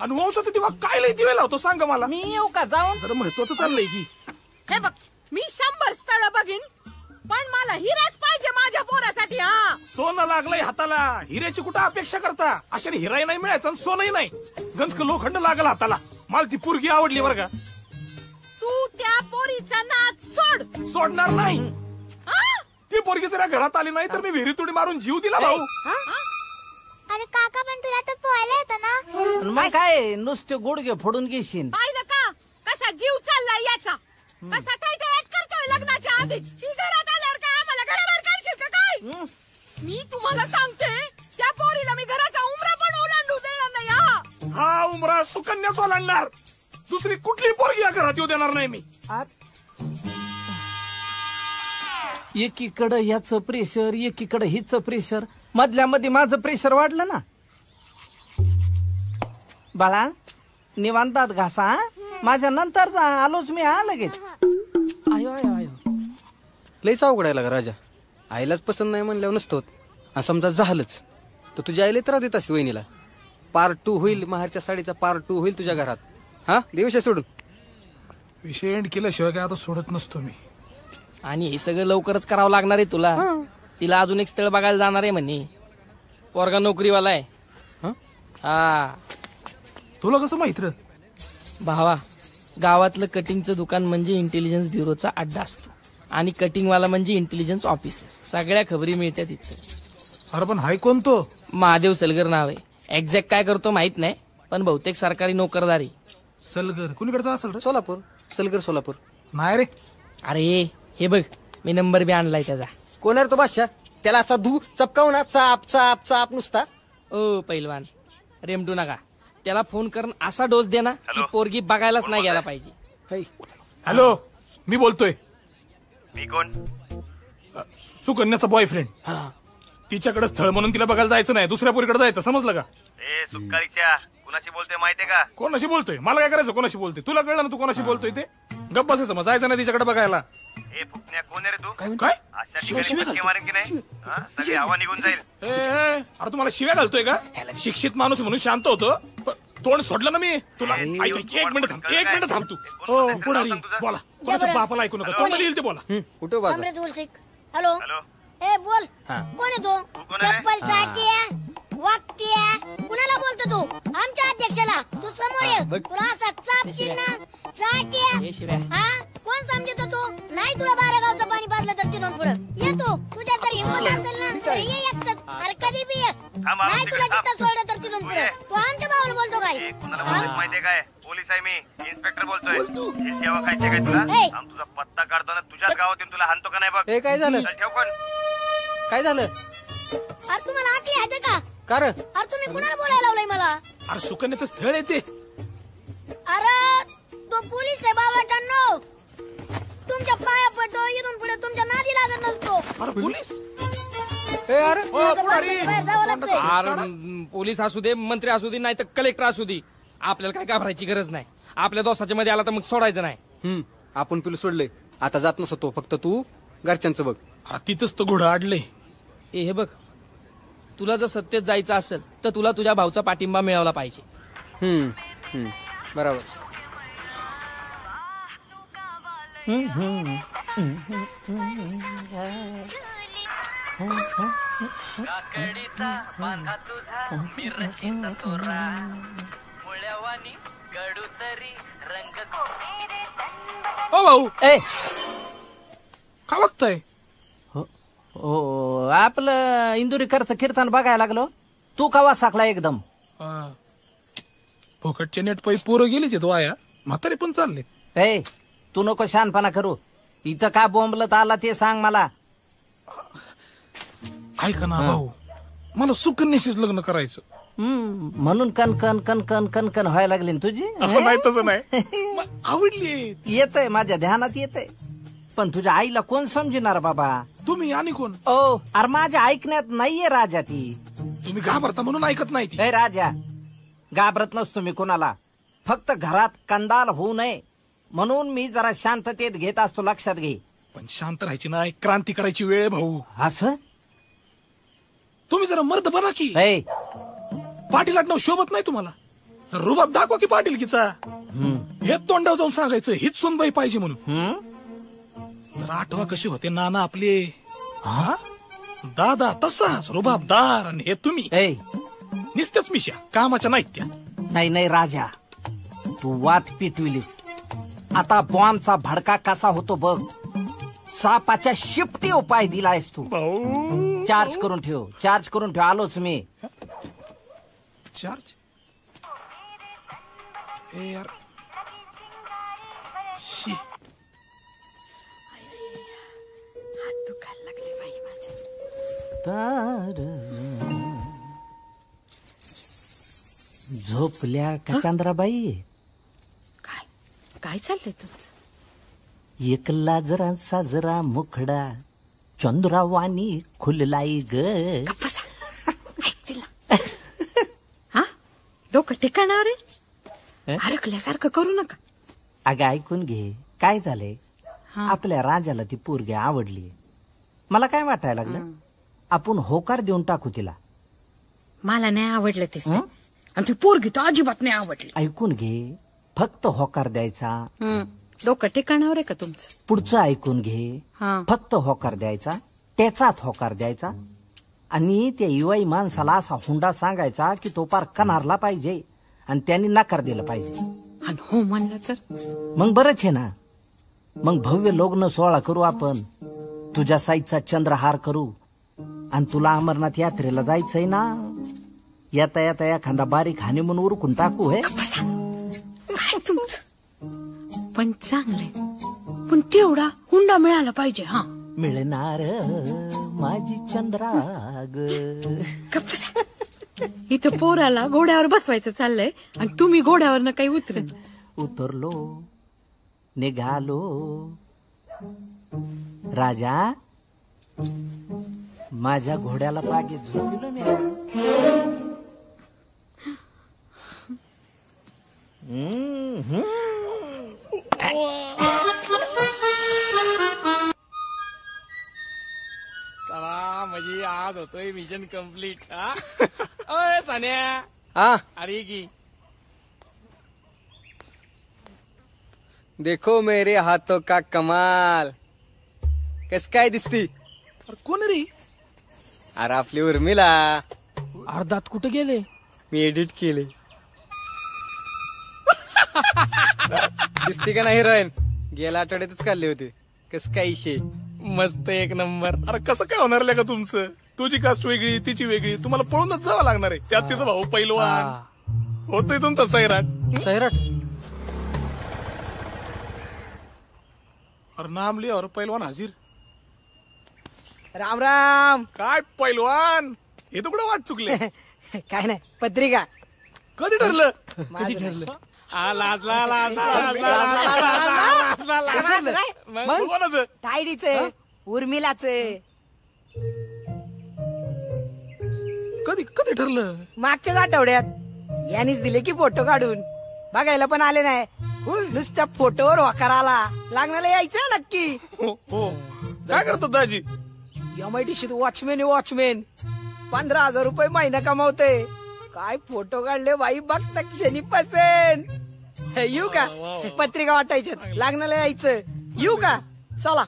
आणि वंशाचा दिवा काय लय दिवे लावतो सांग मला? मी येऊ का जाऊन? जरा महत्वाचं चाललंय की. हे बघ, मी 100 स्थळ बघीन, पण मला हिराच पाहिजे माझ्या पोरासाठी. हा सोनं लागलंय हाताला, हिऱ्याची कुठं अपेक्षा करता? अशाने हिराही नाही मिळायचं आणि सोनही नाही, गंजक लोखंड लागल हाताला. मला ती पोरगी आवडली बरं का. तू त्या पोरीचा नाद सोड. सोडणार नाही. ती पोरगी जरा घरात आली नाही तर मी विहिरीत उडी मारून जीव दिला भाऊ. अरे काका पण तुला तर पोहायला येतं ना? मग काय नुसते गुडघे फोडून घेशील. पाहिलं का कसा जीव चाललाय याचा, कसा काय करतोय लग्नाच्या आधीच. ती घरात आल्यावर काय आम्हाला घराबाहेर काढशील का काय? मी तुम्हाला सांगते, त्या पोरीला मी घराचा उमरा पण ओलांडू देणार नाही. हा उमरा सुकन्याच ओलांडणार, दुसरी कुठली पोरगी या घरात येऊ देणार नाही मी. एकीकडं ह्याचं प्रेशर, एकीकडं हिचं प्रेशर, मधल्या मध्ये माझं प्रेशर वाढलं ना. बाळा निवांतात घासा, माझ्या नंतर जा, आलोच मी. लगेच आयो आयो आयो. लयच अवघडायला का राजा, आईलाच पसंत नाही म्हणल्यावर नसतो. आणि समजा झालंच तर तुझ्या आईला त्रास देत असते वहिनीला. पार्ट 2 होईल, महारच्या साडीचा पार्ट 2 होईल तुझ्या घरात. हा दे विषय सोडून. विषय एंड केल्याशिवाय काय आता सोडत नसतो मी. आणि हे सगळं लवकरच करावं लागणार आहे तुला. तिला अजून एक स्थळ बघायला जाणार आहे म्हणे, पोरगा नोकरीवाला आहे. हा तुला कसं माहित रे? भावा, गावातलं कटिंगचं दुकान म्हणजे इंटेलिजन्स ब्युरोचा अड्डा असतो, आणि कटिंगवाला म्हणजे इंटेलिजन्स ऑफिसर. सगळ्या खबरी मिळतात तिथे. अरे पण हाय कोण तो? महादेव सलगर नाव आहे. एक्झॅक्ट काय करतो माहित नाही, पण बहुतेक सरकारी नोकरदारी. सलगर कुणीकडचा असेल रे? सोलापूर. सलगर सोलापूर. नाही रे. अरे हे बघ, मी नंबर बी आणलाय त्याचा. कोण आहे तो बादशाह? त्याला असा धू चपकाव ना, चाप चाप चाप नुसता. ओ पैलवान, रेमटू नका. त्याला फोन करून असा डोस दे ना की पोरगी बघायलाच नाही गेला पाहिजे. हॅलो, मी बोलतोय. मी कोण? सुकन्याचा बॉयफ्रेंड. तिच्याकडे स्थळ म्हणून तिला बघायला जायचं नाही, दुसऱ्या पोरीकडे जायचं, समजलं का? ए सुक्कारीच्या, कुणाशी बोलतोय माहितीये का? कोणाशी बोलतोय? मला काय करायचं कोणाशी बोलतोय? तुला कळलं ना तू कोणाशी बोलतोय ते? गप्प बसायचं मग, जायचं नाही तिच्याकडे बघायला. ए फुकण्या, कोण आहे रे तू? काय? अशा ठिकाणी फटके मारेन की नाही, सगळी हवा निघून जाईल. अरे तुम्हाला शिव्या घालतोय का? शिक्षित माणूस म्हणून शांत होतो, तोंड सोडलं ना मी तुला. एक मिनिट थांब तू. हो पुढारी बोला, कोणाच्या बापाला ऐकू नका, तुम्हाला येईल ते बोला. कुठे हॅलो. ए बोल, कोण आहे तो? चप्पल चाटिया वाकटिया, कुणाला बोलतो तू? आमच्या अध्यक्षाला. तू समोर ये, तुला असा चापशील ना चाटिया. हा कोण समजतो तू? नाही तुला 12 गावचं पाणी पाजलं तर तिथून पुढे ये. तू तुझ्या जर हिंमत असेल ना तर ये एकटं. अरे कधी बी ये. नाही तुला जिथं सोडलं तर तिथून पुढे. तू आमच्या भावाला बोलतो काय? कुणाला बोलतो माहितीये काय? पोलीस आहे मी, इन्स्पेक्टर बोलतोय. हे सेवा खायचे काय तुला? आम तुझा पत्ता काढतो ना, तुझ्याच गावात येऊन तुला हाणतो का नाही बघ. हे काय झालं? ठेव कोण? काय झालं? अरे तुम्हाला आकली आहे का? कार अरे तुम्ही कुणाला बोलायला लावलंय मला? अरे सुकन्याचं स्थळ येते. अरे तो पोलीस आहे बाबाटांनो. तुमच्या पाया पडतो, इथून पुढे तुमच्या नादी लागत नसतो. अरे पोलीस? अरे पोलीस असू दे, मंत्री असू दे, नाही तर कलेक्टर असू दे, आपल्याला काय घाबरायची गरज नाही. आपल्या दोस्ताच्या मध्ये आला तर मग सोडायचं नाही. आपण पिलू सोडलंय, आता जात नसतो. फक्त तू घरच्यांचं बघ. तिथंच तर घोडं अडलंय. हे बघ, तुला जर सत्तेत जायचं असेल तर तुला तुझ्या भाऊचा पाठिंबा मिळवला पाहिजे. बरोबर. ओ भाऊ, ए का बघताय? हो आपलं इंदुरीकरचं कीर्तन बघायला लागलो. तू कवा साकला एकदम? फुकटचे नेट पै पोरं गेलीच तो आया, म्हातारे पण चालले. ए तू नको शानपणा करू. इथं का बोंबलत आला ते सांग मला. ऐका ना भाऊ, मला सुकन्याशीच लग्न करायचं. म्हणून कणकण कणकण कणकण व्हायला लागली ना तुझी. नाही तसं नाही, आवडली. येतंय माझ्या ध्यानात येतंय, पण तुझ्या आईला कोण समजणार बाबा? तुम्ही आणि कोण? ओ अरे माझ्या ऐकण्यात नाहीये राजा ती. तुम्ही घाबरता म्हणून ऐकत नाही ती. ए राजा, घाबरत नसतो मी कोणाला, फक्त घरात कंदाल होऊ नये म्हणून मी जरा शांततेत घेत असतो, लक्षात घे. पण शांत राहायची नाही, क्रांती करायची वेळ आहे भाऊ. असं तुम्ही जरा मर्द बना की. पाटील आडनाव शोभत नाही तुम्हाला? जर रुबाब दाखवा की पाटीलकीचा. हे तोंडावर जाऊन सांगायचं हीच सुनबाई पाहिजे म्हणून. जरा आठवा कशी होते नाना आपले. दादा तसाच रुबाबदार, आणि हे तुम्ही निस्तेच मिशा कामाच्या नाहीत त्या. नाही नाही राजा, तू वात पिटविलीस. आता बॉम्बचा भडका कसा होतो बघ. सापाच्या शिपटी उपाय दिलायस तू. चार्ज करून ठेव, चार्ज करून ठेव. आलोच मी. चार्ज? ए यार शी, हात दुखायला लागले बाई माझे. झोपल्या का चंद्राबाई? काय चाललंय तुमचं? एकला जरा साजरा मुखडा चंद्रावानी खुललाई ग. हा डोकं ठिकाणावर आहे, हरकल्यासारखं करू नका. अगं ऐकून घे, काय झालंय, आपल्या राजाला ती पोरगी आवडली. मला काय वाटायला लागलं, आपण होकार देऊन टाकू तिला. मला नाही आवडलं तेच, आणि ती पोरगी तर अजिबात नाही आवडली. ऐकून घे, फक्त होकार द्यायचा. डोकं ठिकाणावर आहे का तुमचं? पुढचं ऐकून घे, फक्त होकार द्यायचा, त्याचाच होकार द्यायचा. आणि त्या युवाई माणसाला असा हुंडा सांगायचा की तो पार कनारला पाहिजे, आणि त्यांनी नकार दिलं पाहिजे. आणि हो म्हणलं तर मग बरंच आहे ना. मग भव्य लग्न सोहळा करू आपण, तुझ्या साईजचा चंद्रहार करू, आणि तुला अमरनाथ यात्रेला जायचंय ना. येता येता एखादा बारीक हानी म्हणून उरकून टाकू. हे काय तुमचं पण चांगलंय, पण तेवढा हुंडा मिळाला पाहिजे. हा मिळणार माझी चंद्राग. इथं पोराला घोड्यावर बसवायचं चाललंय, आणि तुम्ही घोड्यावर काही उतरलो निघालो. राजा, माझ्या घोड्याला बागेत झोपिलो मी. चला म्हणजे आज होतोय मिशन कम्प्लीट. ओय सान्या, अरे की देखो मेरे हाथों का कमाल. कस काय दिसती? कोण रे? अरे आपली उर्मिला. अर्धात कुठे गेले? मी एडिट केले. दिसती का नाही हिरोईन? गेल्या आठवड्यातच काढले होते. कस काय इशे? मस्त, एक नंबर. अरे कसं काय होणार का तुमचं? तुझी कास्ट वेगळी, तिची वेगळी, तुम्हाला पळूनच जावं लागणार आहे. त्यात तिचा भाऊ पैलवान होतोय तुमचा सैराट. सैराट? अरे नाम लिया और पैलवान हाजीर. राम राम. काय पैलवान, हे तर कुठं वाट चुकले? काय नाही, पत्रिका. कधी ठरलं? कधी ठरलं? तायडीचे, उर्मिलाचे. कधी कधी ठरलं? मागच्याच आठवड्यात. यांनीच दिले की फोटो काढून. बघायला पण आले नाही, नुसत्या फोटोवर होकार आला. लागणाला यायचं नक्की. हो काय करतो दाजी? MIDC watchman. वॉचमॅन 15,000 रुपये महिना कमावते. काय फोटो काढले बाई, बघता क्षणी पसेन. येऊ का? पत्रिका वाटायच्यात, लागणाला यायचं. येऊ का? चला.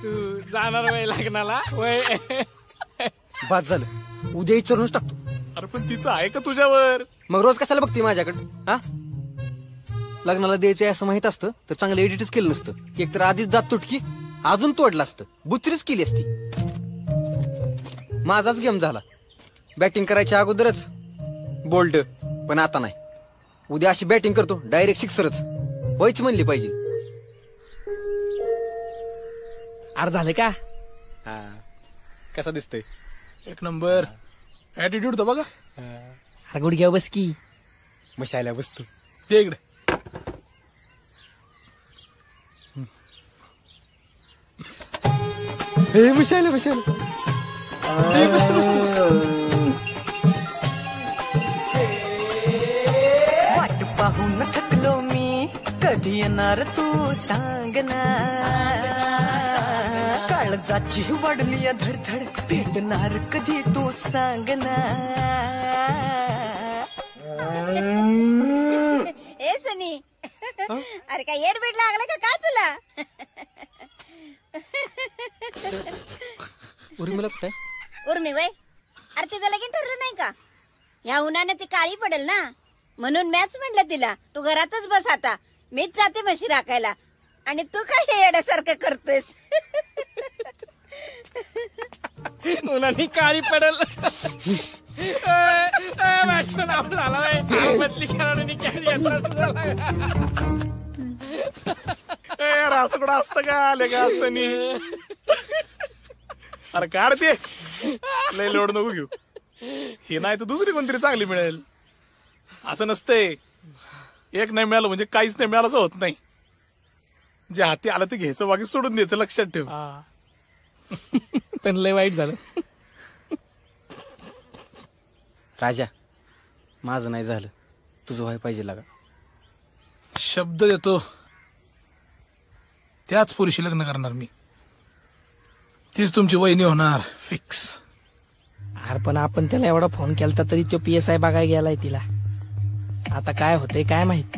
तू जाणार वय लग्नाला? वय बाद झालं, उद्या विचारूनच टाकतो. अरे पण तिचं आहे का तुझ्यावर? मग रोज कशाला बघते माझ्याकडे? हा लग्नाला द्यायचं असं माहित असतं तर चांगलं एडिटच केलं नसतं. एकतर आधीच दात तुटकी, अजून तोडलं असतं, बुचरीच केली असती. माझाच गेम झाला. बॅटिंग करायच्या अगोदरच बोल्ड, पण आता नाही. उद्या अशी बॅटिंग करतो डायरेक्ट सिक्सरच. व्हायची म्हणली पाहिजे. अरे झालं का? कसा दिसतोय? एक नंबर. ऍटिट्यूड तर बघा. अरे गुडघ्या बस की. मशायला बसतो. ते इकडे. हे मशायला मशायला. वाट पाहून थकलो मी, कधी येणार तू सांग ना. काळजाची वाढली धडधड, भेटणार कधी तू सांग ना. ए सनी, अरे काय येडबीड लागलं का काय तुला? उर्मिला कुठे? उर्मी वय, अरे तिचं लगीन ठरलं नाही का? या उन्हाने ती काळी पडेल ना, म्हणून मॅच म्हणलं तिला तू घरातच बस आता, मीच जाते म्हशी राखायला. आणि तू काय हे येड्यासारखं करतोस? उन्हाने काळी पडेल. असं कुठं असतं का? आले का असं नाही. अरे काढते, लय लोड नको घेऊ. ही नाही तर दुसरी कोणतरी चांगली मिळेल. असं नसतंय. एक नाही मिळालं म्हणजे काहीच नाही मिळालं होत नाही. जे हाती आलं ते घ्यायचं, बाकी सोडून द्यायचं. लक्षात ठेव. पण लय वाईट झालं. राजा, माझं नाही झालं, तुझं व्हाय पाहिजे लागा. शब्द देतो, त्याच पुरुषी लग्न करणार मी. तीच तुमची वहिनी होणार फिक्स. अरे पण आपण त्याला एवढा फोन केलता तरी तो PSI बघायला गेलाय तिला. आता काय होतंय काय माहित.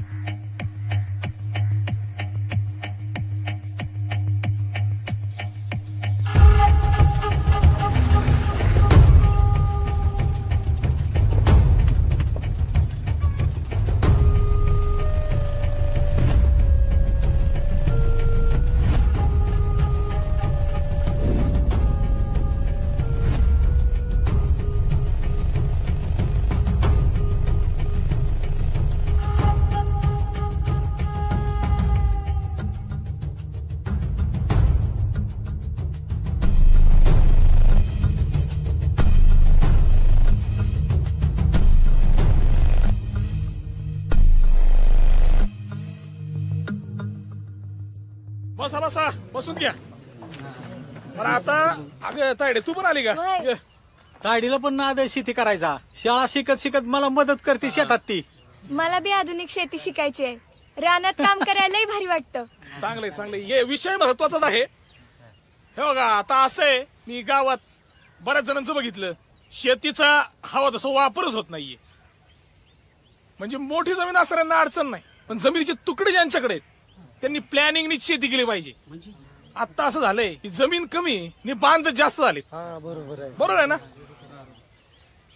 बसा बसा, बसून घ्या. मला आता अगं तायडे, तू पण आली का? ये. तायडीला पण नाद शेती करायचा. शाळा शिकत शिकत मला मदत करते शेतात ती. मला बी आधुनिक शेती शिकायची आहे. रानात काम करायलाही भारी वाटतं. चांगले चांगले. ये विषय महत्वाचाच आहे. हे बघा, आता असं आहे, मी गावात बऱ्याच जणांचं बघितलं, शेतीचा हवा तसा वापरच होत नाहीये. म्हणजे मोठी जमीन असणाऱ्यांना अडचण नाही, पण जमिनीचे तुकडे ज्यांच्याकडे आहेत, त्यांनी प्लॅनिंगनीच शेती केली पाहिजे. आता असं झालंय की जमीन कमी आणि बांध जास्त झाले. बरोबर आहे ना?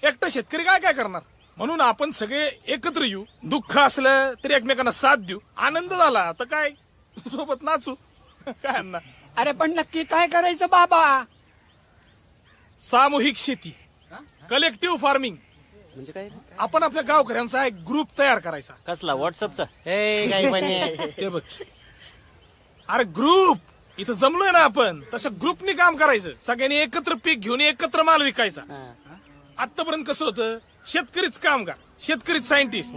एकटा शेतकरी काय काय करणार? म्हणून आपण सगळे एकत्र येऊ, दुःख असलं तरी एकमेकांना साथ देऊ. आनंद झाला तर काय सोबत नाचू. काय अण्णा? अरे पण नक्की काय करायचं बाबा? सामूहिक शेती, कलेक्टिव्ह फार्मिंग. म्हणजे काय? आपण आपल्या गावकऱ्यांचा एक ग्रुप तयार करायचा. कसला? व्हॉट्सअपचा? काही पण ते बघ, अरे ग्रुप इथं जमलोय ना आपण, तसं ग्रुपनी काम करायचं. सगळ्यांनी एकत्र पीक घेऊन एकत्र माल विकायचा. आतापर्यंत कसं होतं, शेतकरीच कामगार, शेतकरीच सायंटिस्ट,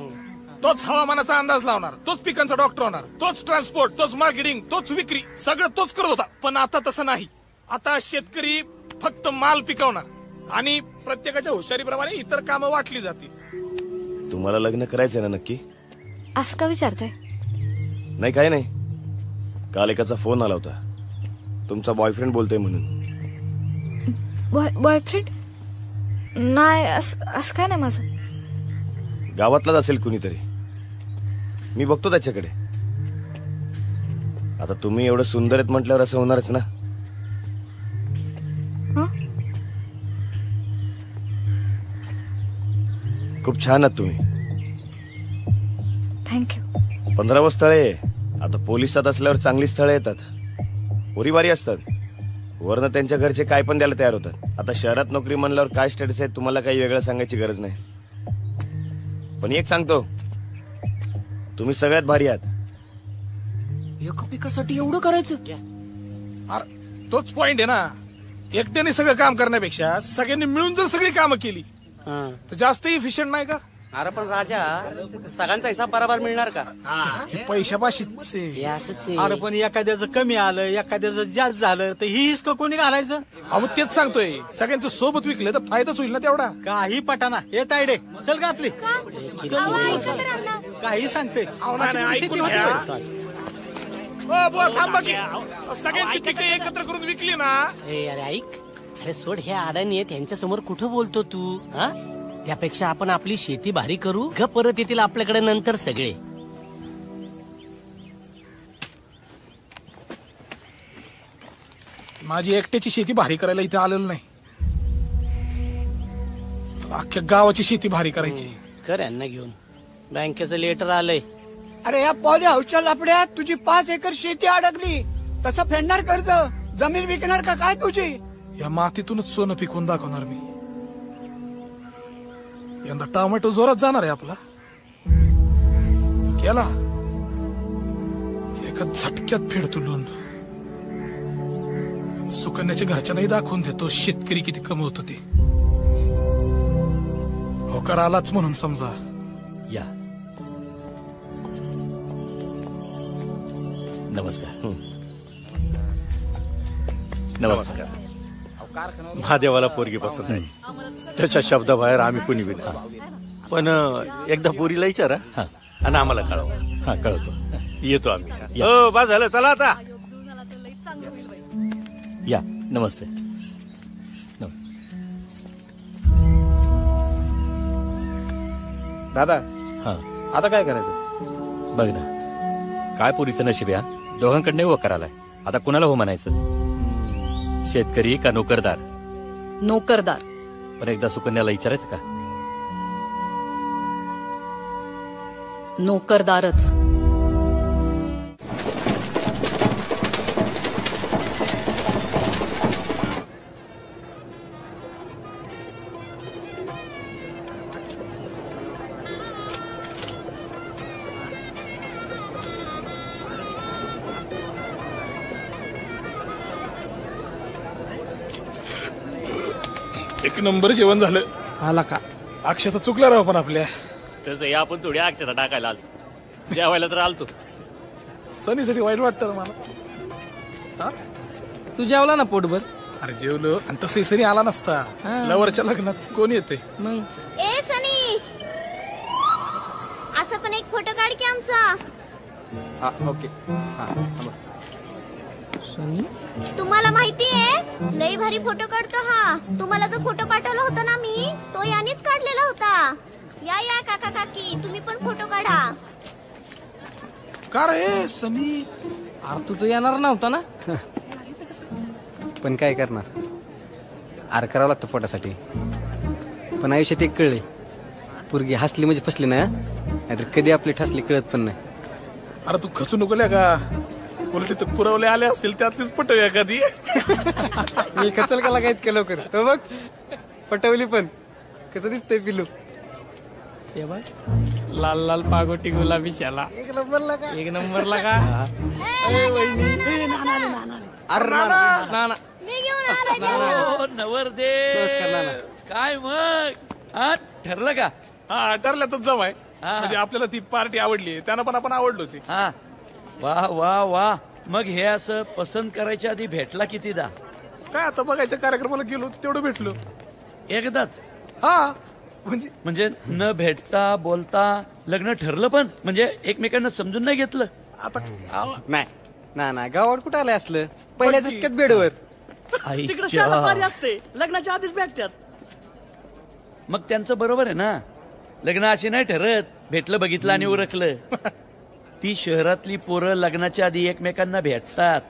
तोच हवामानाचा अंदाज लावणार, तोच पिकांचा डॉक्टर होणार, तोच ट्रान्सपोर्ट, तोच मार्केटिंग, तोच विक्री, सगळं तोच करत होता. पण आता तसं नाही. आता शेतकरी फक्त माल पिकवणार आणि प्रत्येकाच्या हुशारीप्रमाणे इतर कामं वाटली जातील. तुम्हाला लग्न करायचंय ना नक्की? असं का विचारताय? नाही, काय नाही. काल एकाचा फोन आला होता, तुमचा बॉयफ्रेंड बोलतोय म्हणून. बॉयफ्रेंड? नाही, असं काय नाही माझं. गावातलाच असेल कुणीतरी, मी बघतो त्याच्याकडे. आता तुम्ही एवढं सुंदर आहेत म्हटल्यावर असं होणारच ना. खूप छान आहात तुम्ही. थँक्यू. 15 स्थळे. आता पोलिसात असल्यावर चांगली स्थळे येतात, पोरीवारी असतात, वरनं त्यांच्या घरचे काय पण द्यायला तयार होतात. आता शहरात नोकरी म्हणल्यावर काय स्टेटस आहे तुम्हाला काही वेगळं सांगायची गरज नाही. पण एक सांगतो, तुम्ही सगळ्यात भारी आहात. एका पिकासाठी एवढं करायचं? अरे तोच पॉइंट आहे ना. एकट्याने सगळं काम करण्यापेक्षा सगळ्यांनी मिळून जर सगळी कामं केली तर जास्त इफिशियंट नाही का? अरे पण राजा, सगळ्यांचा हिसाब बरोबर मिळणार का? पैशापाशीच अरे पण एखाद्याचं कमी आलं, एखाद्याचं जास्त झालं तर ही हिसक कोणी घालायचं? अहो तेच सांगतोय, सगळ्यांचं सोबत विकलं तर फायदाच होईल ना तेवढा. काही पटाना. येत आयडे चल का आपली काही सांगते. शेती होती. थांबा की सगळ्यांची पिके एकत्र करून विकली ना. अरे ऐक, अरे सोड, हे अडाणी आहे, त्यांच्या समोर कुठं बोलतो तू? हा, त्यापेक्षा आपण आपली शेती भारी करू, ग परत येतील आपल्याकडे नंतर सगळे. माझी एकट्याची शेती भारी करायला इथे आलेलो नाही, अख्ख्या गावाची शेती भारी करायची. कर यांना घेऊन, बँकेचं लेटर आलंय. अरे या पॉली हाऊसच्या लपड्यात तुझी 5 एकर शेती अडकली, तसं फेडणार कर्ज? जमीन विकणार का काय तुझी? या मातीतूनच सोनं पिकवून दाखवणार मी. यंदा टोमॅटो जोरात जाणार आहे आपला. केला एका झटक्यात फेडतो लोन. सुकन्याच्या घरच्यांनाही दाखवून देतो शेतकरी किती कमवतो ते. होकार आलाच म्हणून समजा. या नमस्कार. नमस्कार. महादेवाला पोरगी पसंत नाही, त्याच्या शब्दाबाहेर आम्ही कुणी बी नाही. पण एकदा पोरीला विचारा आणि आम्हाला कळवा. हा कळवतो. येतो आम्ही. हो बस झालं, चला आता. या नमस्ते. दादा हा आता काय करायचं? बघ ना, काय पोरीचं नशीब या दोघांकडनं होकार आलाय. आता कुणाला हो म्हणायचं? शेतकरी का नोकरदार? नोकरदार. पण एकदा सुकन्याला विचारायचं का? नोकरदारच. एक नंबर जेवण झालं. आला का? अक्षता चुकला राव पण आपल्या. तसं या आपण थोडी अक्षता टाकायला आलो, जेवायला तर आलतो. सनीसाठी वाईट वाटतं मला. तू जेवला ना पोटभर? अरे जेवलो, आणि तसंही सनी आला नसता. लवरच्या लग्नात कोण येते मग? ए सनी, असं पण एक फोटो काढ की आमचा. ओके. तुम्हाला माहितीये लई भारी फोटो काढतो हा. तुम्हाला जो फोटो पाठवला होता ना मी, तो यानेच काढलेला होता. या या काका काकी, तुम्ही पण फोटो काढा. का रे सनी? तू तर येणार नव्हता ना. पण काय करणार, आर करावं लागतं पोटासाठी. पण आयुष्यात एक कळले, पोरगी हसली म्हणजे फसली ना, नाहीतर कधी आपली ठसली कळत पण नाही. अरे तू खचू नकोल्या का? उलट तर कुरवले आले असतील त्यातलीच पटवूया कधी. मी खचल का लागा इतक्या लवकर? तो बघ पटवली पण कसं दिसतंय पिलू. लाल लाल पागोटी गुलाबी शाला. एक नंबरला का? एक नंबरला का? नवरदेव काय मग ठरलं का? हा ठरल्यातच जमाय. म्हणजे आपल्याला ती पार्टी आवडली, त्यांना पण आपण आवडलोच. हा वा वा वा. मग हे असं पसंत करायच्या आधी भेटला कितीदा? काय आता बघायच्या कार्यक्रमाला गेलो तेवढं भेटलो एकदाच. हा म्हणजे न भेटता बोलता लग्न ठरलं, पण म्हणजे एकमेकांना समजून नाही घेतलं. आता नाही ना ना, गावावर कुठं आलंय असलं? पहिल्याच इतक्यात बेडवर. तिकडे शाळा पारी असते, लग्नाच्या आधीच भेटतात. मग त्यांचं बरोबर आहे ना, लग्न अशी नाही ठरत भेटलं बघितलं आणि उरकलं. ती शहरातली पोरं लग्नाच्या आधी एकमेकांना भेटतात,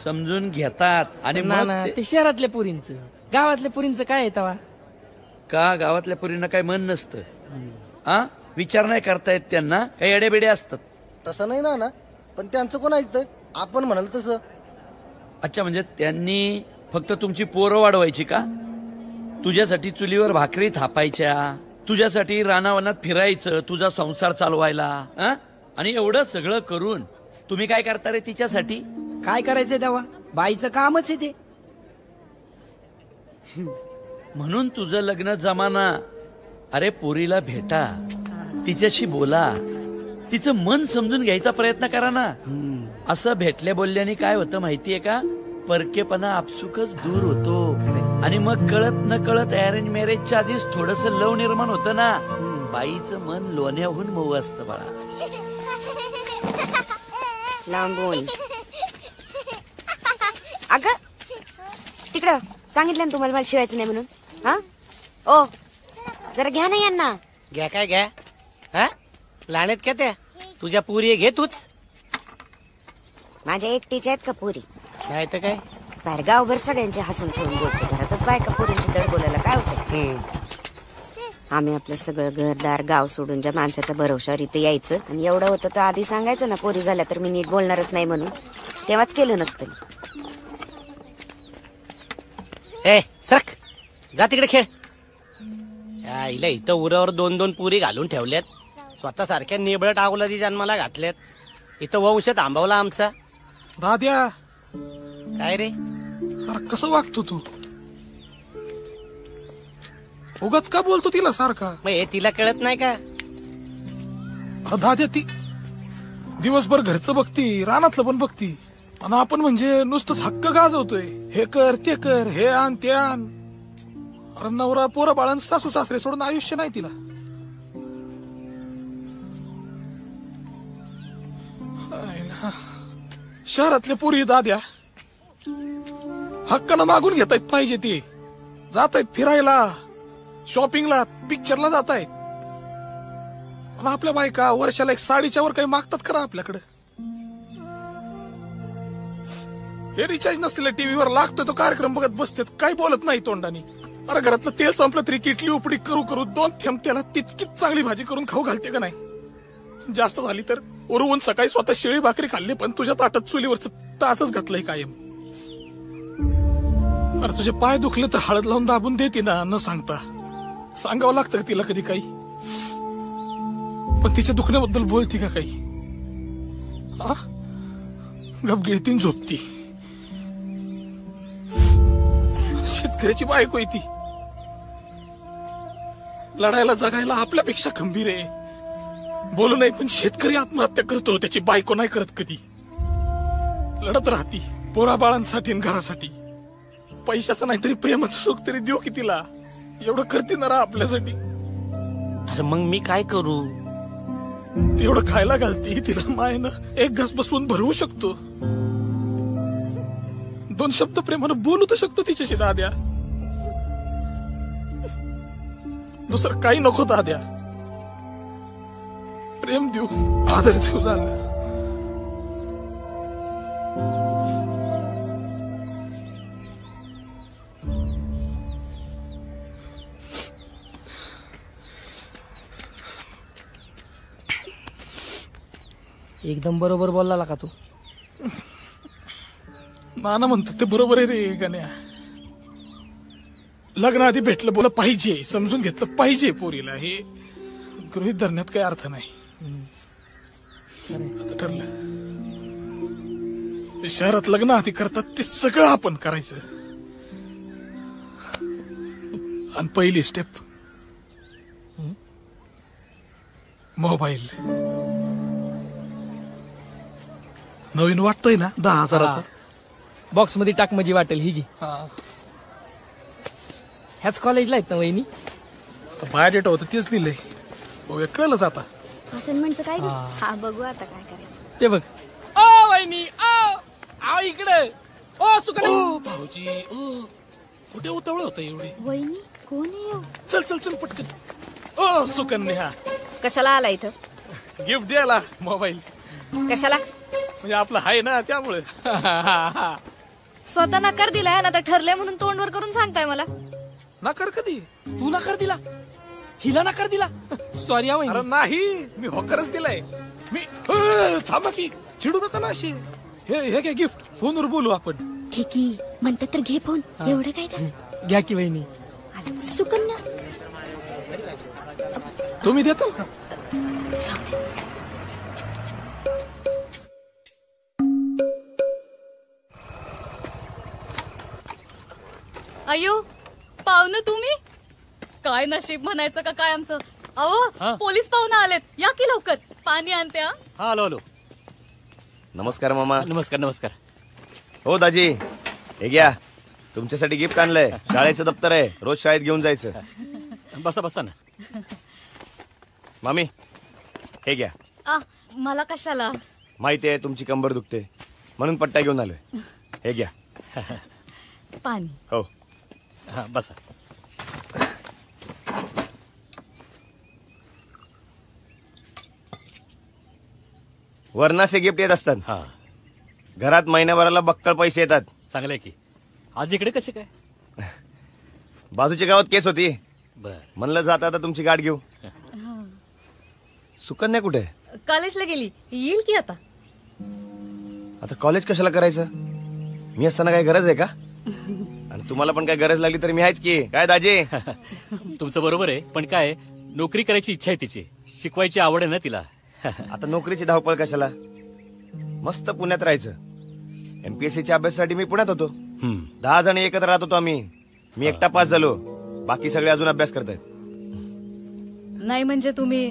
समजून घेतात. आणि मग ते शहरातल्या पुरींचं, गावातल्या पुरींचं काय येतं का? गावातल्या पुरींना काय मन नसतं? विचार नाही करता येत त्यांना, काही अडेबेडे असतात. तसं नाही ना पण त्यांचं कोण ऐकतंय आपण म्हणाल तसं. अच्छा, म्हणजे त्यांनी फक्त तुमची पोरं वाढवायची का? तुझ्यासाठी चुलीवर भाकरी थापायच्या, तुझ्यासाठी रानावनात फिरायचं, तुझा संसार चालवायला. आणि एवढं सगळं करून तुम्ही काय करता रे तिच्यासाठी? काय करायचंय तेव्हा? बाईचं कामच आहे ते. म्हणून तुझं लग्न जमाना. अरे पोरीला भेटा, तिच्याशी बोला, तिचं मन समजून घ्यायचा प्रयत्न करा ना. असं भेटल्या बोलल्याने काय होतं माहितीये का? परकेपणा आपसुकच दूर होतो आणि मग कळत न कळत अरेंज मॅरेजच्या आधीच थोडस लव निर्माण होतं ना. बाईचं मन लोण्याहून मऊ असतं बाळा. लांबून अगं तिकडं सांगितलं ना तुम्हाला मला शिवायचं नाही म्हणून. हा ओ जरा घ्या ना यांना. घ्या काय घ्या? हा लहानेत का त्या? तुझ्या पुरी घे तूच. माझ्या एकटीच्या आहेत का पुरी? नाही तर काय, बाहेर गावभर सगळ्यांचे हसून खेळून बोलतो, घरातच बायका पुरींची दड बोलायला काय होतं? आम्ही आपलं सगळं घरदार गाव सोडून ज्या माणसाच्या भरोशावर इथे यायचं आणि एवढं होतं तर आधी सांगायचं ना पोरी झाल्या तर मी नीट बोलणारच नाही म्हणून. तेव्हाच केलं नसतं. ए सरक जा तिकडे खेळ. हिला इथं उरावर 2-2 पुरी घालून ठेवल्यात. स्वतः सारख्या निबळ टाकूला ती जन्माला घातल्यात. इथं वंश थांबवला आमचा. दाद्या काय रे? अरे कसं वागतो तू? उगाच का बोलतो तिला सारखा? मग हे तिला कळत नाही का? अरे दाद्या ती दिवसभर घरचं बघती, रानातलं पण बघती आणि आपण म्हणजे नुसतंच हक्क गाजवतोय. हे कर ते कर, हे आण ते आण. अरे नवरा पोरं बाळां सासू सासरे सोडून आयुष्य नाही तिला. शहरातले पोरी दाद्या हक्कानं मागून घेतायत पाहिजे ते. जातायत फिरायला, शॉपिंगला, पिक्चरला जातायत. आणि आपल्या बायका वर्षाला एक साडीच्या वर काही मागतात खरं आपल्याकडे? हे रिचार्ज नसलेल्या टीव्हीवर लागतोय तो कार्यक्रम बघत बसतात, काही बोलत नाही तोंडाने. अरे घरातलं तेल संपलं तरी किटली उपडी करू करू 2 थेंब त्याला तितकीच चांगली भाजी करून खाऊ घालते का नाही? जास्त झाली तर उरवून सकाळी स्वतः शिळी भाकरी खाल्ली पण तुझ्या ताटात चुलीवरच ताचच घातलंय कायम. अरे तुझे पाय दुखले तर हळद लावून दाबून देते ना न सांगता. सांगावं लागतं का तिला कधी काही? पण तिच्या दुखण्याबद्दल बोलती का काही? गपगिळतीन झोपती. शेतकऱ्याची बायको आहे ती. लढायला जगायला आपल्यापेक्षा खंबीर आहे. बोलू नाही पण शेतकरी आत्महत्या करतो, त्याची बायको नाही करत कधी. लढत राहती पोरा बाळांसाठी घरासाठी. पैशाचं नाहीतरी प्रेमाचं सुख तरी देऊ की तिला. एवढं करते ना आपल्यासाठी. अरे मग मी काय करू? एवढं खायला घालते तिला मायनं. एक घास बसवून भरवू शकतो. 2 शब्द प्रेमानं बोलू तर शकतो तिच्याशी दाद्या. दुसरं काही नको दाद्या. प्रेम देऊ, आदर देऊ झालं. एकदम बरोबर बोलला का तू? नाना म्हणतात ते बरोबर आहे रे गण्या. लग्नाआधी भेटलं बोला पाहिजे, समजून घेतलं पाहिजे पोरीला. हे गृहीत धरण्यात काही अर्थ नाही. आता ठरलं शहरात लग्न आधी करतात ते सगळं आपण करायचं. आणि पहिली स्टेप मोबाईल. नवीन वाटतोय ना 10,000चा. बॉक्स मध्ये टाक म्हणजे वाटेल. ही घे. ह्याच कॉलेजला आहेत ना वहिनी? बायोडेटा होतं तेच लिहिलंय. कळलंच आता. असाइनमेंटचं काय? हा बघू आता काय करायचं ते बघ. ओ वहिनी आओ इकडे. ओ सुकन्या. ओ भाऊजी कुठे उतवळ होतं एवढी? वहिनी कोण आहे? चल चल चल पटकन. ओ सुकन्या कशाला आला इथं? गिफ्ट द्यायला मोबाईल. कशाला? म्हणजे आपलं आहे ना त्यामुळे. स्वतः नकार दिलाय ना, तर ठरलंय म्हणून तोंडवर करून सांगताय मला. नकार कधी? तू नकार दिला? हिला नकार दिला? सॉरी. अरे नाही, मी होकारच दिलाय. थांबा की चिडू नका ना अशी. हे घ्या गिफ्ट, फोनवर बोलू आपण. घे की म्हणतात तर घे फोन. एवढं काय त्यात? घ्या की वहिनी. सुकन्या तुम्ही देताल का? अयो पाहुणं तुम्ही, काय नशीब म्हणायचं का काय आमचं. अहो पोलीस पाहुणं आलेत, या की लवकर, पाणी आणते. हा आलो आलो. नमस्कार मामा. नमस्कार नमस्कार. हो दाजी, हे घ्या तुमच्यासाठी गिफ्ट आणलंय. शाळेचं दप्तर आहे, रोज शाळेत घेऊन जायचं. बसा बसा ना. मामी हे घ्या. मला कशाला? माहिती आहे तुमची कंबर दुखते म्हणून पट्टा घेऊन आलोय. हे घ्या पाणी. हो हा बसा. वरनासे गिफ्ट येत असतात. घरात महिन्याभराला बक्कळ पैसे येतात. चांगलंय की. आज इकडे कसे काय? बाजूच्या गावात केस होती, बर म्हणलं जाता आता तुमची गाठ घेऊ. सुकन्या कुठे? कॉलेजला गेली, येईल की आता. आता कॉलेज कशाला करायचं? मी असताना काय गरज आहे का? आणि तुम्हाला पण काय गरज लागली तर मी आहेच की. काय दाजी? तुमचं बरोबर आहे, पण काय नोकरी करायची इच्छा आहे तिची, शिकवायची आवड आहे ना तिला. आता नोकरीची धावपळ कशाला? मस्त पुण्यात राहायचं. MPSCच्या अभ्यासासाठी मी पुण्यात होतो. 10 जण एकत्र राहत होतो आम्ही. मी एकटा पास झालो, बाकी सगळे अजून अभ्यास करतायत. नाही म्हणजे तुम्ही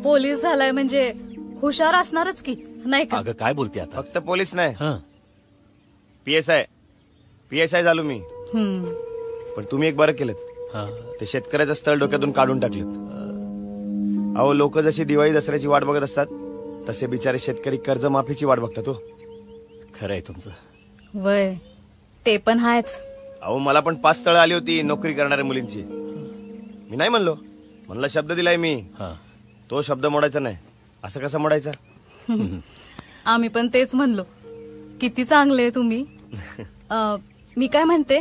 पोलीस झालाय म्हणजे हुशार असणारच की, नाही का? अगं काय बोलते आता. फक्त पोलीस नाही, PSI झालो मी. पण तुम्ही एक बरं केलं, ते शेतकऱ्याचं स्थळ डोक्यातून काढून टाकलं. अहो लोक जशी दिवाळी दसऱ्याची वाट बघत असतात तसे बिचारे शेतकरी कर्जमाफीची वाट बघतात. हो खरं आहे तुमचं. वय ते पण आहेच. अहो मला पण 5 स्थळं आली होती नोकरी करणाऱ्या मुलींची. मी नाही म्हणलं शब्द दिलाय मी. तो शब्द मोडायचा नाही. असं कसं मोडायचा? आम्ही पण तेच म्हणलो. किती चांगले तुम्ही. मी काय म्हणते,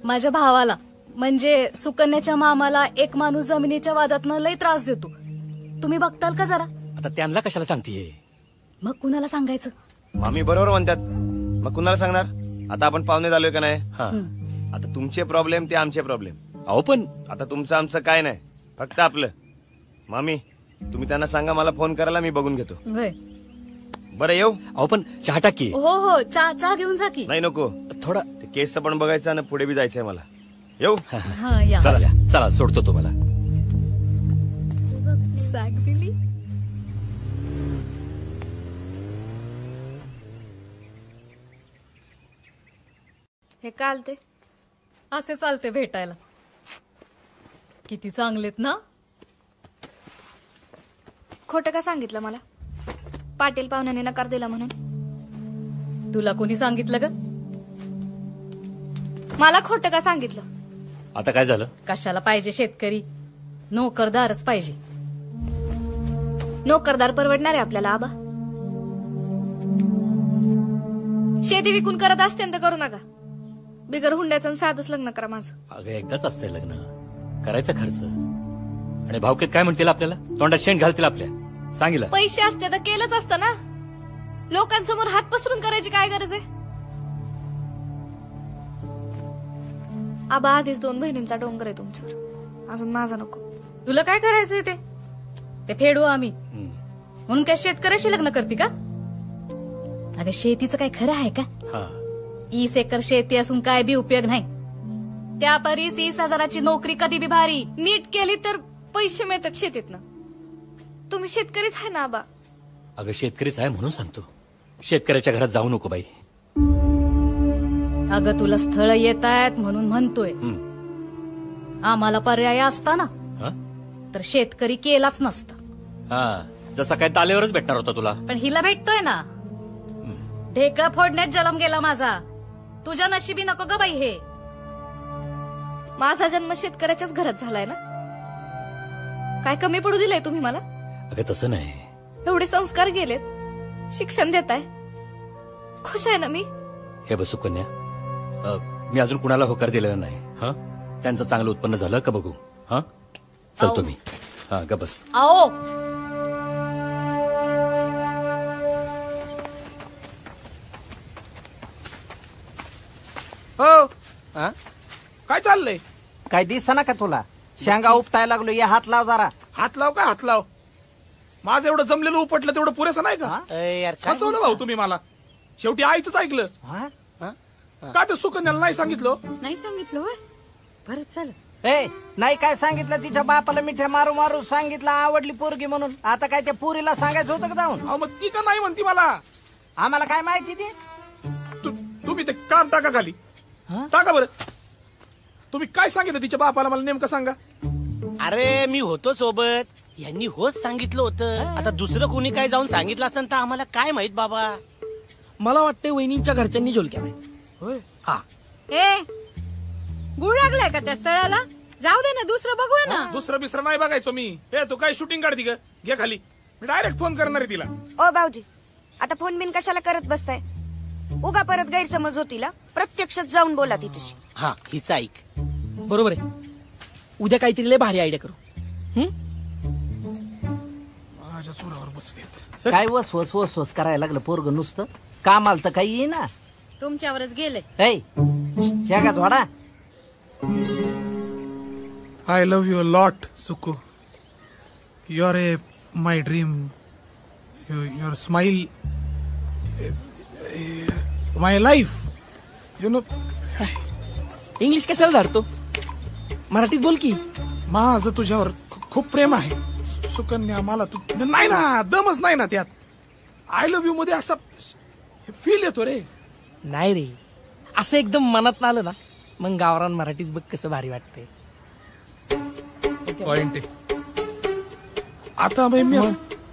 माझ्या भावाला म्हणजे सुकन्याच्या मामाला एक माणूस जमिनीच्या वादातनं लय त्रास देतो. तुम्ही बघताल का जरा? आता त्यांना कशाला सांगतेय? मग कुणाला सांगायचं? मामी बरोबर म्हणतात, मग कुणाला सांगणार? आता आपण पाहुणे झालोय का नाही? आता तुमचे प्रॉब्लेम ते आमचे प्रॉब्लेम. अहो पण आता तुमचं आमचं काय नाही, फक्त आपलं. मामी तुम्ही त्यांना सांगा मला फोन करायला, मी बघून घेतो. बरं येऊ? अहो पण चहा टाकी. हो चहा घेऊन जा की. नाही नको, थोडा ते केसचं पण बघायचं आणि पुढे बी जायचंय मला. येऊ? चला सोडतो तुम्हाला. साग दिली. हे काल ते असे चालते भेटायला. किती चांगलेत ना. खोटं का सांगितलं मला? पाटील पाहुण्याने नकार दिला म्हणून. तुला कोणी सांगितलं ग? मला खोटं का सांगितलं? आता काय झालं? कशाला पाहिजे शेतकरी? नोकरदारच पाहिजे. नोकरदार परवडणार आहे आपल्याला आबा? शेती विकून करत असते तर करू नका. बिगर हुंड्याचं साधच लग्न करा माझं. अगं एकदाच असतंय लग्न, करायचा खर्च. आणि भावकेत काय म्हणतील आपल्याला? तोंडात शेण घालतील आपल्या. सांगितलं पैसे असते तर केलंच असतं ना. लोकांसमोर हात पसरून करायची काय गरज आहे? आबा आधीच 2 बहिणींचा डोंगर आहे तुमच्यावर, अजून माझा नको. तुला काय करायचंय ते फेडू आम्ही. म्हणून काय शेतकऱ्याशी लग्न करते का? अगं शेतीचं काय खरं आहे का? 20 एकर शेती असून काय बी उपयोग नाही. त्या परी 30,000ची नोकरी कधी बी भारी. नीट केली तर पैसे मिळतात शेतीतनं. तुम्ही शेतकरीच आहे ना आबा? अगं शेतकरीच आहे म्हणून सांगतो, शेतकऱ्याच्या घरात जाऊ नको बाई. अगं तुला स्थळ येत आहेत म्हणून म्हणतोय. आम्हाला पर्याय असता ना तर शेतकरी केलाच नसता. जसा काय तालेवरच भेटणार होता तुला. पण हिला भेटतोय ना. ढेकळा फोडण्यात जन्म गेला माझा. तुझ्या नशिबी नको ग बाई हे. माझा जन्म शेतकऱ्याच्याच घरात झालाय ना. काय कमी पडू दिलंय तुम्ही मला? अगं तसं नाही. एवढे संस्कार गेलेत, शिक्षण देताय, खुश आहे ना मी. हे बस सुकन्या, मी अजून कुणाला होकार दिलेला नाही. त्यांचं चांगलं उत्पन्न झालं का बघू. चलतो मी. ग बस. आओ हो काय चाललंय? काय दिसना का तुला? शेंगा उपटायला लागलो, या हात लाव जरा. हात लाव काय हात लाव? माझं एवढं जमलेलं उपटलं तेवढं पुरेसं नाही का? फसवलं भाऊ तुम्ही मला. शेवटी आईच ऐकलं. का ते सुकन्याला नाही सांगितलं? नाही सांगितलं होय. बरं चल. ए नाही काय सांगितलं? तिच्या बापाला मिठ्या मारू मारू सांगितलं आवडली पोरगी म्हणून. आता काय त्या पुरीला सांगायचं होतं का जाऊन? मग ती का नाही म्हणती मला? आम्हाला काय माहिती ती? तुम्ही ते काम टाका खाली. टाका बरं. तुम्ही काय सांगितलं तिच्या बापाला मला नेमकं सांगा. अरे मी होतो सोबत. यांनी होच सांगितलं होतं. आता दुसरं कोणी काय जाऊन सांगितलं असेल तर आम्हाला काय माहित बाबा. मला वाटतं वहिनींच्या घरच्यांनी झोलक्या हा. ए गुळ लागलाय का त्या स्थळाला? जाऊ दे ना, दुसरं बघूया ना. दुसरं बिसरं नाही बघायचो मी. ए तू काय शूटिंग काढती का? घे खाली. मी डायरेक्ट फोन करणार आहे तिला. ओ भाऊजी, आता फोन बिन कशाला करत बसताय? उगा परत गैरसमज होतील. प्रत्यक्षात जाऊन बोला तिच्याशी. हा हिच ऐक. बरोबर आहे. उद्या काहीतरी लय भारी आयडिया करू. माझ्या चुरावर बसलेत. काय वस वस वस वस करायला लागलं पोरग नुसतं? कामाला तर काही ना. तुमच्यावरच गेले. शेंगा झोडा. आय लव्ह यू लॉट सुकू. You are a my dream. Your smile my life. You know. English कशाला झाडतो? मराठीत बोल की. माझं तुझ्यावर खूप प्रेम आहे सुकन्या. मला तू नाही ना, दमच नाही ना त्यात. आय लव्ह यू मध्ये असा फील येतो रे. नाही रे, असं एकदम मनात आलं ना मग गावरान मराठीच बघ कसं भारी वाटते. पॉइंट आहे. आता मी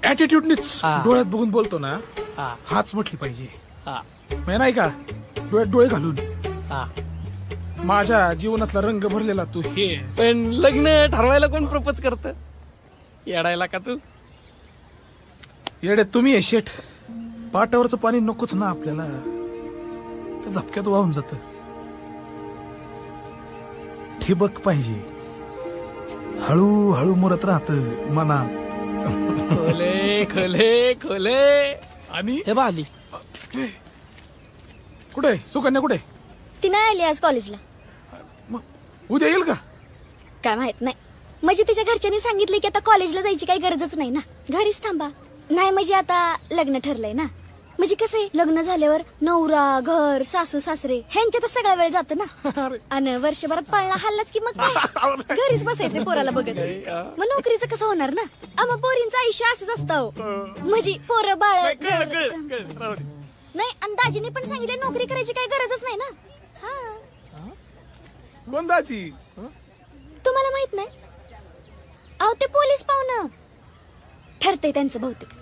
ऍटिट्यूडनीच डोळ्यात बघून बोलतो ना, हाच म्हटली पाहिजे. नाही का डोळ्यात डोळे घालून. माझ्या जीवनातला रंग भरलेला तू हे. पण लग्न ठरवायला कोण प्रपोज करत? येडायला का तू? येडे तुम्ही आहे शेठ. पाटावरचं पाणी नकोच ना आपल्याला. त्या झपक्यात वाहून जात. ठिबक पाहिजे. हळूहळू मुरत राहत मनात. खोले खोले खोले. आणि हे बा आली. कुठे सुकन्या? कुठे? ती नाही आली आज कॉलेजला. उद्या येईल का? काय माहित नाही. म्हणजे तिच्या घरच्यांनी सांगितले की आता कॉलेजला जायची काही गरजच नाही ना, घरीच थांबा. नाही म्हणजे आता लग्न ठरलंय ना. म्हणजे कसं आहे, लग्न झाल्यावर नवरा, घर, सासू सासरे ह्यांच्यातच सगळा वेळ जातो ना. आणि वर्षभरात पाळणा हल्लाच की मग काय घरीच बसायचे पोराला बघत. मग नोकरीचं कसं होणार ना. मग पोरींचं आयुष्य असंच असतं. म्हणजे पोरं बाळ नाही. आणि दाजीने पण सांगितले नोकरी करायची काही गरजच नाही ना. कोण दाजी? तुम्हाला माहित नाही? अहो ते पोलीस पाहुणं ठरतंय त्यांचं बहुतेक.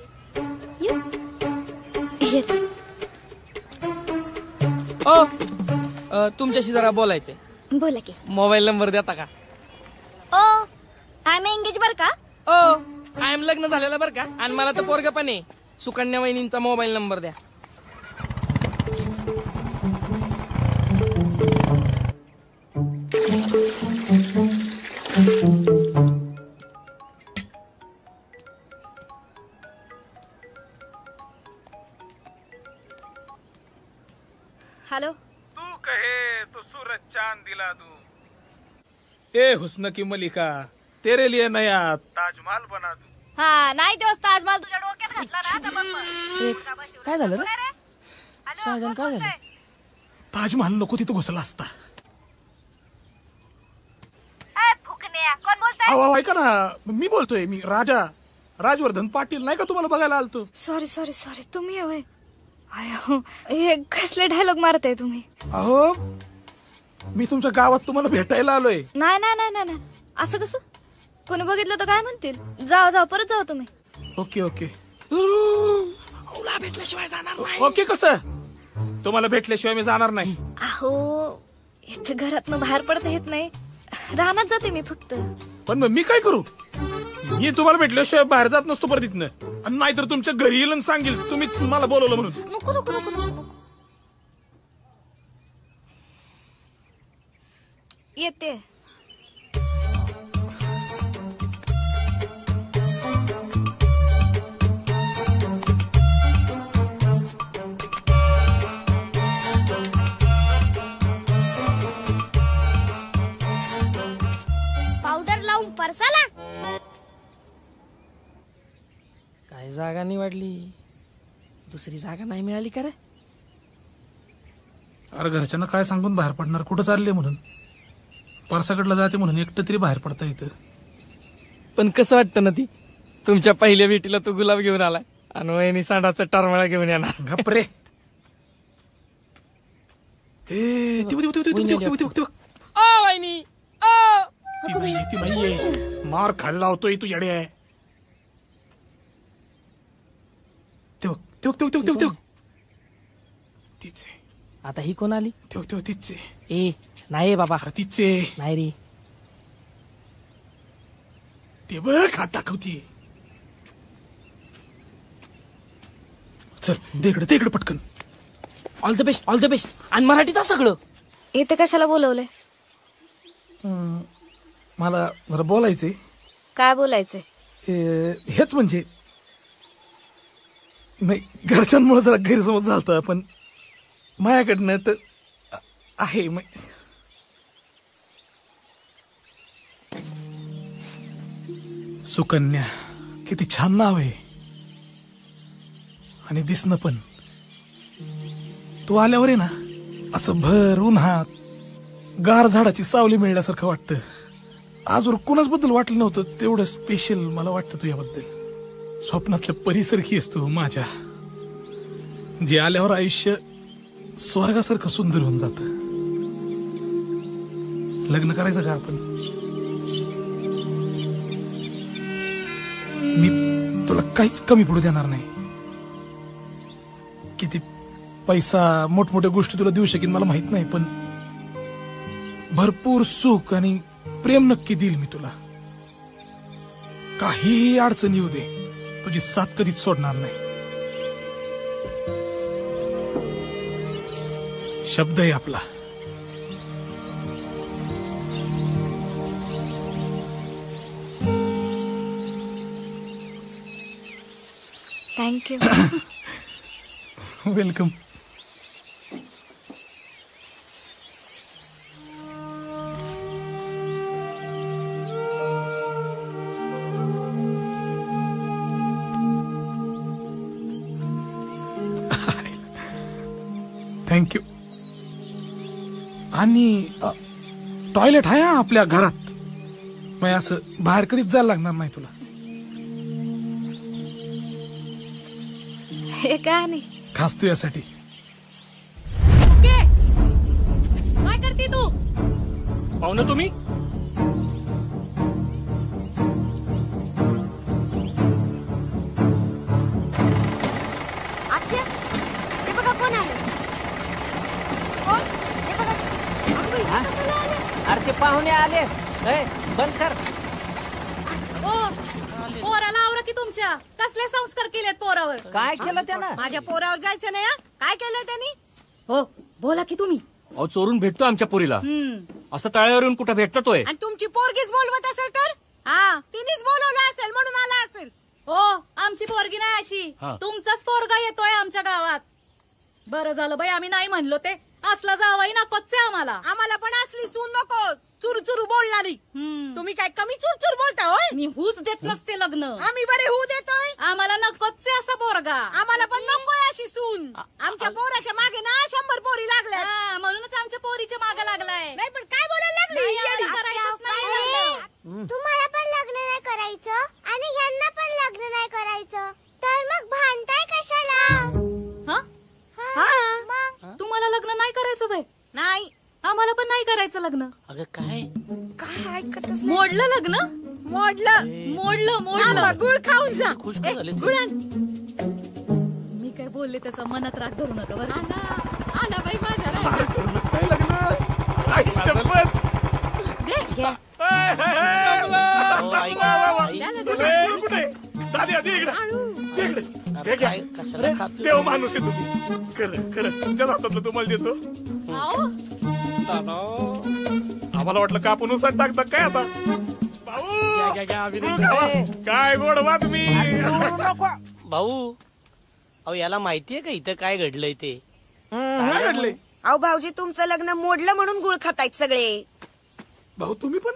तुमच्याशी जरा बोलायचंय. बोला की. मोबाईल नंबर देता का? ओ आय एम एंगेज बर का? ओ आय एम लग्न झालेलं बर का. आणि मला तर पोरग पण आहे. सुकन्या वहिनींचा मोबाईल नंबर द्या. हॅलो. तू कहे तो सूरज चांद दिला तू. ए हुस्न की मलिका तेरे लिए नया ताजमहल बना दू. हा नाही दिवस ताजमहल तुझ्या डोक्यात घातला ना. काय झालं रे? शाहजहान काय झालं? ताजमहल नको तिथं घुसला असता. कोण बोलतोय? अहो ऐका ना, मी बोलतोय. मी राजवर्धन पाटील नाही का तुम्हाला बघायला आलतो. Sorry sorry sorry. तुम्ही हवंय? हे कसले डायलॉग मारताय तुम्ही? अहो मी तुमच्या गावात तुम्हाला भेटायला आलोय. नाही नाही नाही नाही. असं कसं? कोणी बघितलं तर काय म्हणतील? जाओ जाओ परत जाओ तुम्ही. Okay okay. भेटल्याशिवाय जाणार नाही. ओके कसं? तुम्हाला भेटल्याशिवाय मी जाणार नाही. अहो इथे घरातनं बाहेर पडता येत नाही. रानात जाते मी फक्त. पण मग मी काय करू? मी तुम्हाला भेटल्याशिवाय बाहेर जात नसतो परत इथनं. आणि नाहीतर तुमच्या घरी येईल आणि सांगेल तुम्हीच मला बोलवलं म्हणून. नको नको नको नको. येते. जागा निवडली, दुसरी जागा नाही मिळाली का रे? अरे घरच्यांना काय सांगून बाहेर पडणार, कुठं चालले म्हणून. परसाकडला जाते म्हणून एकटं तरी बाहेर पडता येतं. पण कसं वाटतं ना ती, तुमच्या पहिल्या भेटीला तो गुलाब घेऊन आलाय आणि वहिनी सांडाचा टरमळा घेऊन येणार. घपरे. वहिनी ती नाहीये, मार खाल्ला होतोय तू येडे. तिचे आता ही कोण आली? तिचे ए नाही बाबा, तिचे नाही रे. ते बघ हात दाखवतीये. चल दे इकडे पटकन. All the best, all the best. आणि मराठीत सगळं. इथे कशाला बोलवलंय? मला जरा बोलायचंय. काय बोलायचंय? हेच म्हणजे घरच्यांमुळे जरा गैरसमज झालता, पण माझ्याकडनं तर आहे. सुकन्या किती छान नाव आहे आणि दिसणं पण. तू आल्यावर आहे ना, असं भर उन्हात गार झाडाची सावली मिळण्यासारखं वाटतं. आजवर कुणाच बद्दल वाटलं नव्हतं तेवढं स्पेशल मला वाटतं तुझ्याबद्दल. स्वप्नातल्या परीसारखी असतो माझ्या, जे आल्यावर आयुष्य स्वर्गासारखं सुंदर होऊन जात. लग्न करायचं का आपण? मी तुला काहीच कमी पडू देणार नाही. किती पैसा, मोठमोठ्या गोष्टी तुला देऊ शकेन मला माहित नाही, पण भरपूर सुख आणि प्रेम नक्की देईल मी तुला. काहीही अडचण येऊ दे, तुझी साथ कधीच सोडणार नाही. शब्द आहे आपला. थँक्यू. वेलकम. थँक्यू. आणि टॉयलेट आहे आपल्या घरात, मग असं बाहेर कधीच जायला लागणार नाही तुला. हे काय नाही, खास तू यासाठी. काय करते तू? पाहुणं तुम्ही? आत्या, ते बघा कोण आलं. कोण? ते बघा. अरे ते पाहुणे आले. बंद कर. पोराला आवरा की तुमच्या. कसले संस्कार केलेत पोरावर? काय केलं त्यानं? माझ्या पोरावर जायचं नाही. काय केलं त्यांनी? हो बोला की तुम्ही. अहो चोरून भेटतो आमच्या पोरीला. असं तळ्यावर येऊन कुठं भेटतोय? आणि तुमची पोरगीच बोलवत असेल तर? हा, तिनेच बोलवलं असेल म्हणून आला असेल. हो आमची पोरगी नाही अशी. तुमचाच पोरगा येतोय आमच्या गावात. बरं झालं बाई आम्ही नाही म्हणलो ते. असला जावाई नकोच आहे आम्हाला. आम्हाला पण असली सून नको, चुरू बोलणारी. तुम्ही काय कमी चुरचुर बोलता होय? मी हूच देत नसते लग्न. आम्ही बरे होऊ देतोय. आम्हाला नकोच आहे असा पोरगा. आम्हाला पण नकोय अशी सून. आमच्या पोराच्या मागे ना 100 पोरी लागल्या. म्हणूनच आमच्या पोरीच्या मागे लागलाय. नाही पण काय बोलायला लागली? करायचंच नाही. तुम्हाला पण लग्न नाही करायचं आणि ह्यांना पण लग्न नाही करायचं, तर मग भांडताय कशाला? तुम्हाला लग्न नाही करायचं बाई? नाही. आम्हाला पण नाही करायचं लग्न. अगं काय काय ऐकतच मोडलं लग्न? मोडलं. गुळ खाऊन जा. खुश झाले. गुळ आण. मी काय बोलले त्याचा मनात राग धरू नका बरं. आना बाई माझ्या काय लग्न? आई शपथ. देव माणूस आहे तुम्ही. खरं तुमच्याच हातातलं तुम्हाला देतो. आम्हाला वाटलं का आपण उसात टाकतात काय आता. काय गोड वा तुम्ही. भाऊ, अहो याला माहितीये का इथं काय घडलंय ते? काय घडलंय? अहो भाऊजी तुमचं लग्न मोडलं म्हणून गुळ खातायत सगळे. भाऊ तुम्ही पण?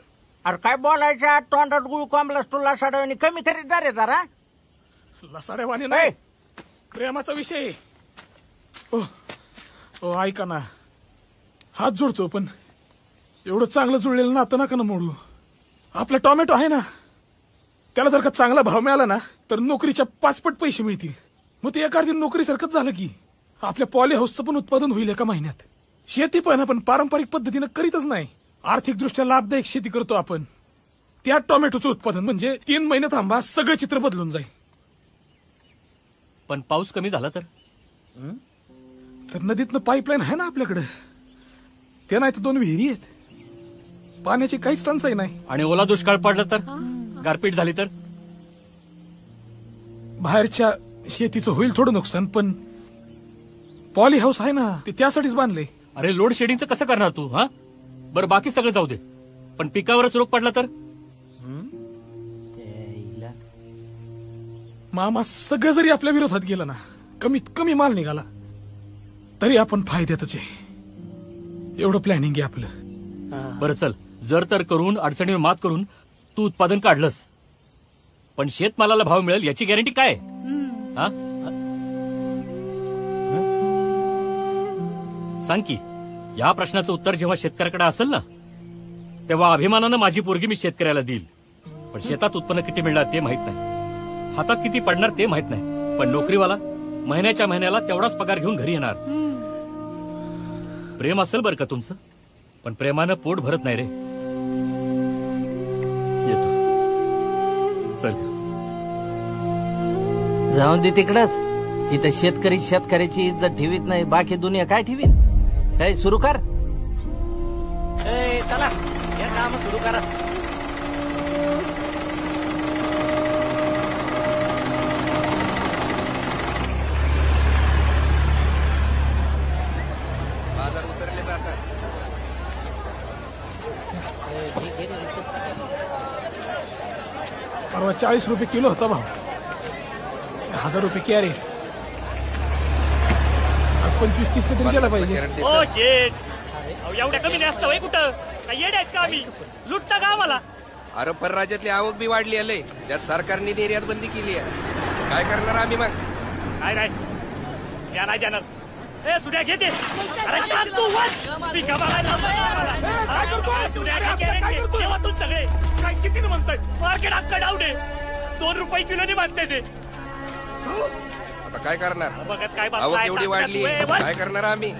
अरे काय बोलायच्या तोंडात गुळ कोंबला तुला साडवणी कमी खरीदार आहे जरा. लसाड्यावाने नाही, प्रेमाचा विषय. ओ ऐका ना, हात जोडतो, पण एवढं चांगलं जुळलेलं नातं नका ना मोडू. आपला टोमॅटो आहे ना, त्याला जर का चांगला भाव मिळाला ना तर नोकरीच्या 5 पट पैसे मिळतील. मग ते एका नोकरीसारखंच झालं की आपल्या पॉली हाऊसचं पण उत्पादन होईल एका महिन्यात. शेती पण आपण पारंपरिक पद्धतीनं करीतच नाही, आर्थिकदृष्ट्या लाभदायक शेती करतो आपण. त्यात टोमॅटोचं उत्पादन म्हणजे 3 महिने थांबा, सगळं चित्र बदलून जाईल. पण पाऊस कमी झाला तर नदीतनं पाईपलाईन आहे ना आपल्याकडे, ते नाही तर 2 विहिरी आहेत, पाण्याची काहीच टंचाई नाही. आणि ओला दुष्काळ पडला तर, गारपीट झाली तर? बाहेरच्या शेतीचं होईल थोडं नुकसान, पण पॉली हाऊस आहे ना, ते त्यासाठीच बांधले. अरे लोड शेडिंगचं कसं करणार तू? हा बरं, बाकी सगळं जाऊ दे, पण पिकावरच रोग पडला तर? मामा, सगळं जरी आपल्या विरोधात गेलं ना, कमीत कमी माल निघाला तरी आपण फायद्यातच आहे. एवढं प्लॅनिंग आहे आपलं. बरं चल, जर तर करून अडचणीवर मात करून तू उत्पादन काढलंस, पण शेतमालाला भाव मिळेल याची गॅरंटी काय? हा सांग की. या प्रश्नाचं उत्तर जेव्हा शेतकऱ्याकडे असेल ना, तेव्हा अभिमानानं माझी पोरगी मी शेतकऱ्याला देईल. पण शेतात उत्पन्न किती मिळणार ते माहित नाही, हातात किती पडणार ते माहित नाही. पण नोकरीवाला महिन्याच्या महिन्याला तेवढाच पगार घेऊन घरी येणार. प्रेम असेल बरं का तुमचं, पण प्रेमानं पोट भरत नाही रे. येतो, चल. जाऊन दे तिकडच. इथं शेतकरी शेतकऱ्याची इज्जत ठेवीत नाही, बाकी दुनिया काय ठेवीन. काय सुरू कर. चला हे काम सुरू करा. बाजार उतरले जातात. परवा 40 रुपये किलो होता भाव, 1000 रुपये कॅरेट. आज 25-30 तरी गेला पाहिजे. ओ शेट, एवढ्या कमी नसतं वय कुठं? काय येडे आहेत का आम्ही? लुटता का आम्हाला? अरे परराज्यातली आवक बी वाढली आले, त्यात सरकारने निर्यात बंदी केली आहे. काय करणार आम्ही मग? काय नाही या नाही जाणार. ए सुड्या घेते. अरे टाक तू वर. पिका बघायला तेव्हा तू सगळे काय किती म्हणताय? मार्केट अक्का डाऊन आहे. 2 रुपये किलोने मानताय ते. आता काय करणार? बघत काय आवक एवढी वाढली, काय करणार आम्ही?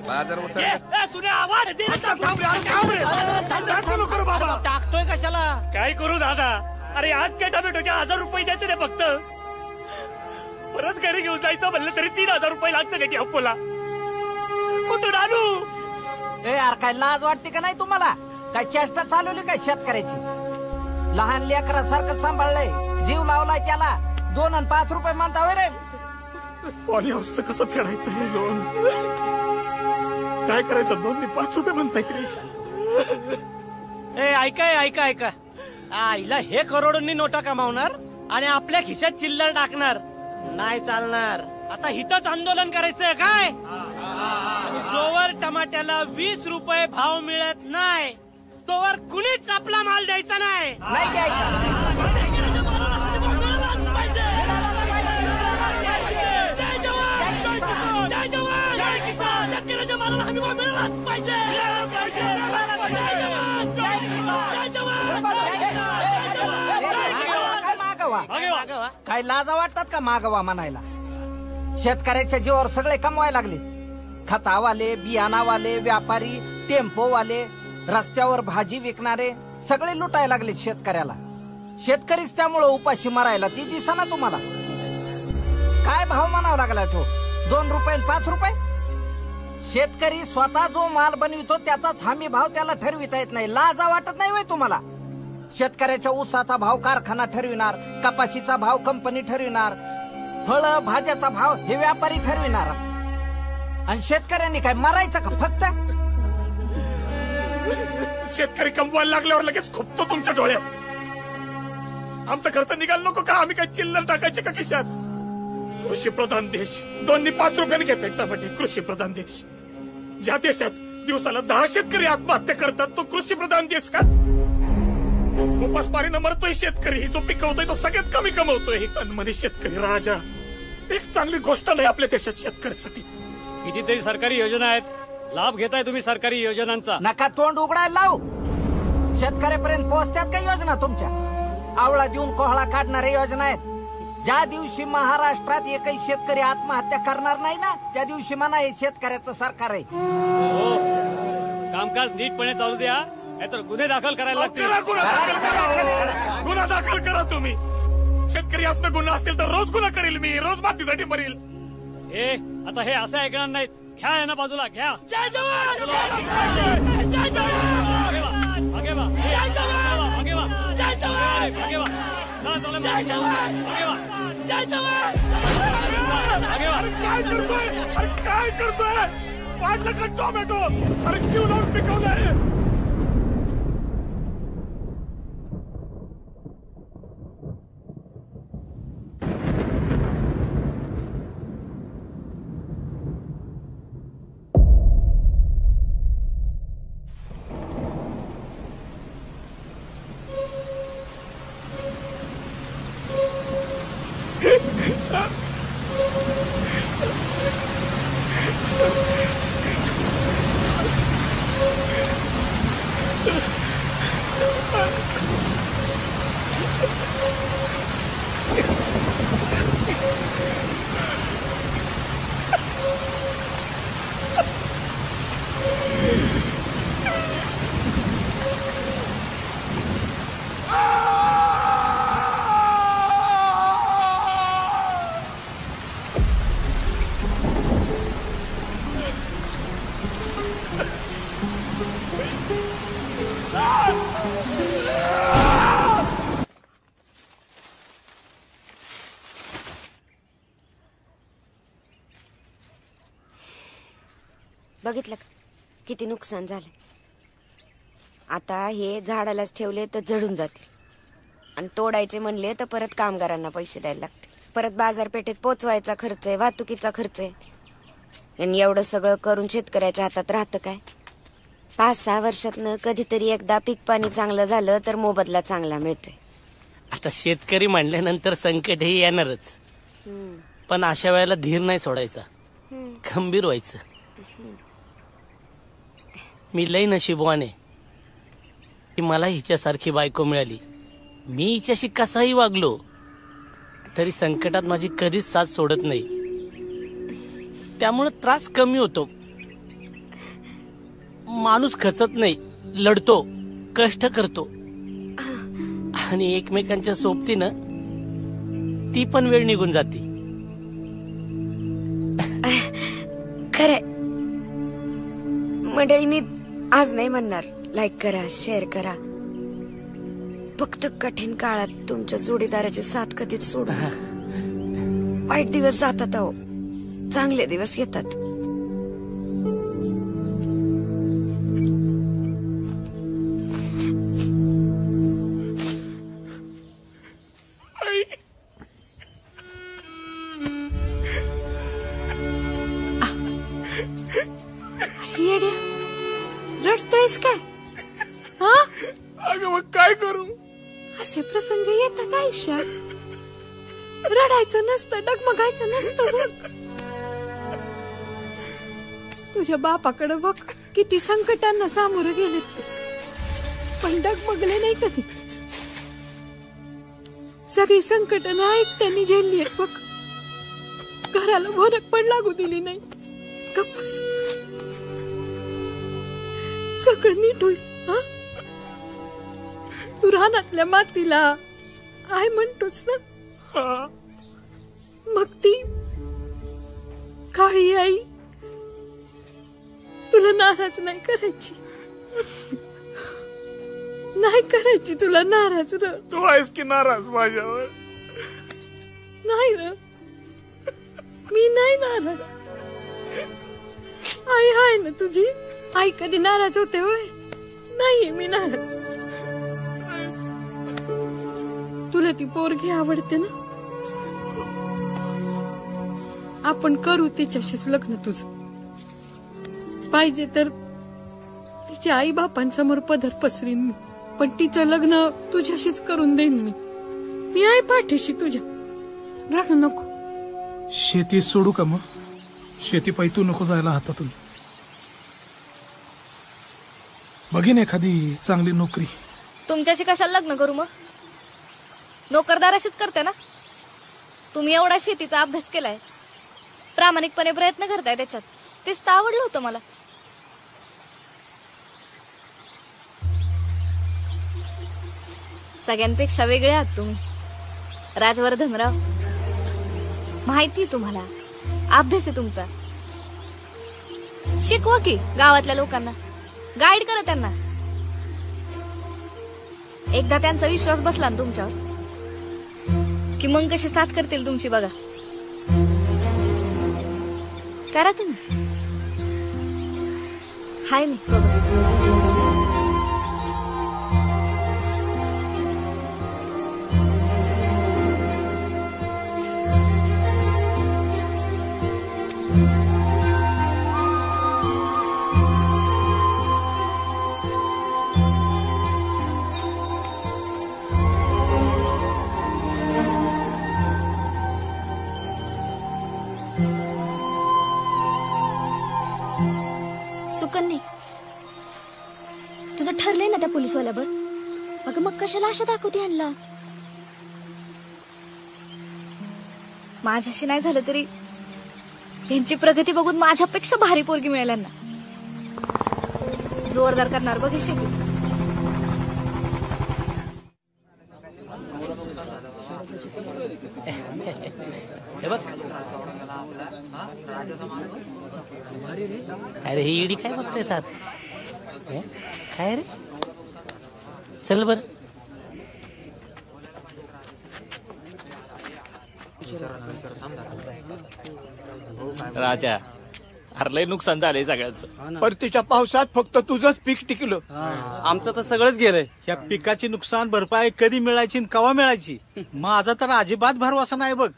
बाजार उतरले. टाकतोय कशाला? काय करू दादा? अरे आज काय टोमॅटोच्या 1000 रुपये द्यायचे रे फक्त. परत घरी घेऊन जायचं म्हणलं तरी 3000 रुपये लागतं का अप्पोला? कुठून आणू? ए यार, काय लाज वाटते का नाही तुम्हाला? काय चेष्टा चालवली काय शेतकऱ्याची? लहान लेकरासारखं सांभाळलंय, जीव लावलाय त्याला. 2 आणि 5 रुपये मानता होय रे? पॉली हाऊसचं कसं फेडायचं हे लोन? काय करायचं? 2 आणि 5 रुपये म्हणताय रे. ए ऐका. आईला हे करोडोंनी नोटा कमावणार आणि आपल्या खिशात चिल्लर टाकणार. नाही चालणार. आता हिथंच आंदोलन करायचंय काय? आणि जोवर टमाट्याला 20 रुपये भाव मिळत नाही तोवर कुणीच आपला माल द्यायचा नाही. नाही द्यायचा. काय लाजा वाटतात का मागवा म्हणायला? शेतकऱ्याच्या जीवावर सगळे कमवायला लागले. खतावाले, बियाणावाले, व्यापारी, टेम्पोवाले, रस्त्यावर भाजी विकणारे सगळे लुटायला लागले शेतकऱ्याला. शेतकरीच त्यामुळे उपाशी मरायला ती दिसेना तुम्हाला. काय भाव म्हणावा लागला तो? 2 रुपये 5 रुपये? शेतकरी स्वतः जो माल बनवितो त्याचाच हमी भाव त्याला ठरविता येत नाही. लाजा वाटत नाही वय तुम्हाला? शेतकऱ्याच्या ऊसाचा भाव कारखाना ठरविणार, कपाशीचा भाव कंपनी ठरविणार, फळ भाज्याचा भाव हे व्यापारी ठरविणार. आणि शेतकऱ्यांनी काय मरायचं का फक्त? शेतकरी कमवायला लागल्यावर लगेच खुपतो तुमच्या डोळ्यात. आमचा खर्च निघाला नको का? आम्ही काय चिल्लर टाकायचे का खिशात? कृषी प्रधान देश 2 आणि 5 रुपयाने घेते टमाटे. कृषी प्रधान देश. ज्या देशात दिवसाला 10 शेतकरी आत्महत्या करतात तो कृषी प्रधान देश का? उपासमारीनं मरतोय शेतकरी. जो पिकवतोय तो सगळ्यात कमी कमवतोय. अनमनी शेतकरी राजा. एक चांगली गोष्ट नाही आपल्या देशात शेतकऱ्यासाठी. कितीतरी सरकारी योजना आहेत, लाभ घेताय तुम्ही सरकारी योजनांचा. नका तोंड उघडायला लावू. शेतकऱ्यापर्यंत पोहोचतात का योजना तुमच्या? आवळा देऊन कोहळा काढणाऱ्या योजना आहेत. ज्या दिवशी महाराष्ट्रात एकही शेतकरी आत्महत्या करणार नाही ना, त्या दिवशी म्हणा हे शेतकऱ्याचं सरकार आहे. कामकाज नीटपणे चालू द्या, नाहीतर गुन्हे दाखल करायला लागतील. गुन्हा दाखल करा तुम्ही. शेतकरी असणं गुन्हा असेल तर रोज गुन्हा करेल मी. रोज मातीसाठी मरेल. आता हे असं ऐकणार नाहीत. घ्या यांना बाजूला घ्या. जय जवान. जय जवान. जय जवान. आगे वा. जय जवान. आगे वा. जय जवान. आगे वा. चला चला. जय जवान. आगे वा. जय जवान. आगे वा. काय करतोय? अरे काय करतोय? वाढलं का टोमॅटो? अरे जीव लावून पिकवलंय. बघितलं का किती नुकसान झालं. आता हे झाडालाच ठेवले तर जळून जातील आणि तोडायचे म्हणले तर परत कामगारांना पैसे द्यायला लागतील. परत बाजारपेठेत पोचवायचा खर्च आहे, वाहतुकीचा खर्च आहे. आणि एवढं सगळं करून शेतकऱ्याच्या हातात राहतं काय? 5-6 वर्षातनं कधीतरी एकदा पीक पाणी चांगलं झालं तर मोबदला चांगला मिळतोय. आता शेतकरी म्हणल्यानंतर संकट हे येणारच, पण अशा वेळेला धीर नाही सोडायचा, खंबीर व्हायचं. मी लई नशीबवान आहे की मला हिच्यासारखी बायको मिळाली. मी हिच्याशी कसाही वागलो तरी संकटात माझी कधीच साथ सोडत नाही. त्यामुळे त्रास कमी होतो. माणूस खचत नाही, लढतो, कष्ट करतो आणि एकमेकांच्या सोबतीनं ती पण वेळ निघून जाते. खरंय मंडळी, मी आज नाही म्हणणार लाईक करा, शेअर करा. फक्त कठीण काळात तुमच्या जोडीदाराची साथ कधीच सोडू. वाईट दिवस जातात अहो, चांगले दिवस येतात. रडतोयस काय? हा अगं मग काय करू? असे प्रसंग येतात आयुष्यात. रडायचं नसतं, डगमगायचं नसतं. तुझ्या बापाकडे बघ, किती संकटांना सामोरं गेलेत पण डगमगले नाही कधी. सगळी संकट ना एकट्याने झेलली आहेत बघ. घराला भरक पण लागू दिली नाही. गप्पस, सगळं नीट होईल. तू रानातल्या मातीला आय म्हणतोस ना, मग ती काळी आई तुला नाराज नाही करायची. नाही करायची तुला नाराज. र तू आहेस की नाराज माझ्यावर? नाही र, मी नाही नाराज. आई आहे ना तुझी. आई कधी नाराज होते होय? नाहीये मी नाराज. तुला ती पोरगी आवडते ना, आपण करू तिच्याशीच लग्न तुझं. पाहिजे तर तिच्या आई बापांसमोर पदर पसरीन मी, पण तिचं लग्न तुझ्याशीच करून देईन मी आहे पाठीशी तुझ्या. राहू नको. शेती सोडू का मग? शेती पायी तू नको जायला हातातून. बघीन एखादी चांगली नोकरी. तुमच्याशी कशाला लग्न करू मग? नोकरदाराशीच करते ना. तुम्ही एवढा शेतीचा अभ्यास केलाय, प्रामाणिकपणे प्रयत्न करताय त्याच्यात, तेच तर आवडलं होतं मला. सगळ्यांपेक्षा वेगळे आहात तुम्ही राजवर्धनराव. माहिती तुम्हाला, अभ्यास आहे तुमचा. शिकवा की गावातल्या लोकांना, गाईड करा त्यांना. एकदा त्यांचा विश्वास बसला ना तुमच्यावर की मग कशी साथ करतील तुमची बघा. करा तुम्ही. हाय मी सोबत. सुकन्या, तुझं ठरलंय ना त्या पोलीसवाल्यावर? अगं मग कशाला आशा दाखवते ह्यांना? माझ्याशी नाही झालं तरी यांची प्रगती बघून माझ्यापेक्षा भारी पोरगी मिळेल यांना. जोरदार करणार बघ हे शेती. हे बघ, अरे ही ईडी काय बघता येतात? काय रे, चल बर. राजा, अरे लय नुकसान झालंय सगळ्यांचं. परतीच्या पावसात फक्त तुझंच पीक टिकलं. आमचं तर सगळंच गेलंय. या पिकाची नुकसान भरपाई कधी मिळायची आणि कवा मिळायची? माझा तर अजिबात भरवसा नाही बघ.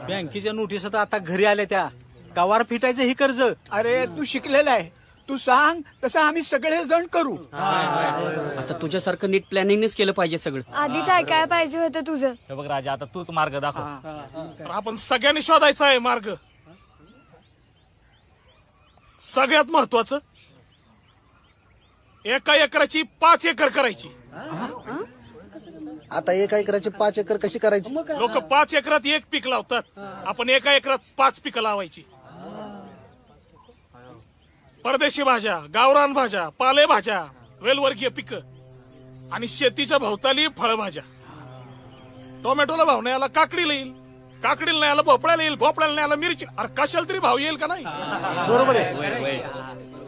बँकेच्या नोटीस आता घरी आल्या, त्या कवार फिटायचं हे कर्ज. अरे तू शिकलेला आहे, तू सांग तसं आम्ही सगळे जण करू. आता तुझ्यासारखं नीट प्लॅनिंगनेच केलं पाहिजे सगळं. आधीच ऐकायला पाहिजे होतं तुझं. हे बघ राजा, आता तूच मार्ग दाखव. तर आपण सगळ्यांनी शोधायचा आहे मार्ग. सगळ्यात महत्वाचं, एका एकराची 5 एकर करायची. आता 1 एकराची 5 एकर कशी करायची? लोक 5 एकरात 1 पीक लावतात, आपण 1 एकरात 5 पिकं लावायची. परदेशी भाज्या, गावरान भाज्या, पालेभाज्या, वेलवर्गीय पिकं आणि शेतीच्या भोवताली फळभाज्या. टोमॅटोला भाव नाही आला, काकडीला येईल. काकडीला नाही आला, भोपळ्याला येईल. भोपळ्याला नाही आला, मिरची. अरे कशाला तरी भाव येईल का नाही? बरोबर आहे.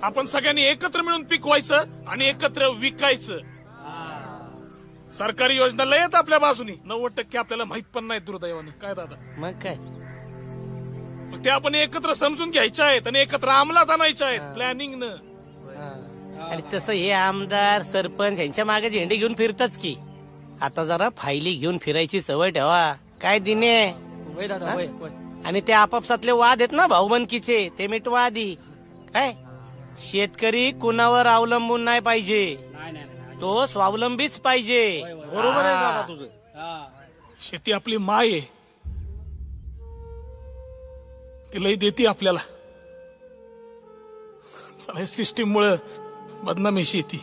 आपण सगळ्यांनी एकत्र मिळून पिकवायचं आणि एकत्र विकायचं. सरकारी योजना लय आहेत आपल्या बाजूनी, 90% आपल्याला माहित पण नाही दुर्दैवाने. काय दादा? मग काय, ते आपण एकत्र समजून घ्यायच्या आहेत आणि एकत्र अंमलात आणायच्या आहेत प्लॅनिंग न. आणि तसं हे आमदार सरपंच यांच्या मागे झेंडे घेऊन फिरताच की. आता जरा फायली घेऊन फिरायची सवय ठेवा. काय दिने? आणि ते आपापसातले वाद आहेत ना भाऊबंदकीचे, ते मिटवा आधी. काय शेतकरी कुणावर अवलंबून नाही पाहिजे, तो स्वावलंबीच पाहिजे. बरोबर आहे दादा तुझं. शेती आपली माय आहे, ती लई देते आपल्याला. सगळ्या सिस्टीम मुळे बदनामी शेती.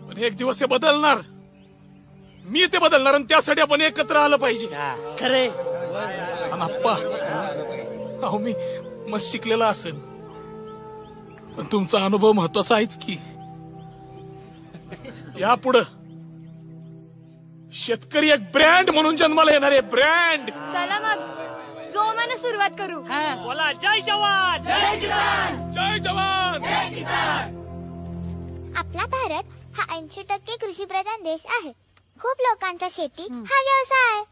पण एक दिवस हे बदलणार, मी ते बदलणार आणि त्यासाठी आपण एकत्र आलं पाहिजे. खरे अप्पा, अहो मी मस्त शिकलेला असेल, पण तुमचा अनुभव महत्वाचा आहेच की. यापुढं शेतकरी एक ब्रँड म्हणून जन्माला येणार आहे. ब्रँड. चला मग जोमाने सुरुवात करू. बोला जय जवान जय किसान. जय जवान जय किसान. आपला भारत हा 80% कृषीप्रधान देश आहे. खूप लोकांचा शेती हा व्यवसाय आहे.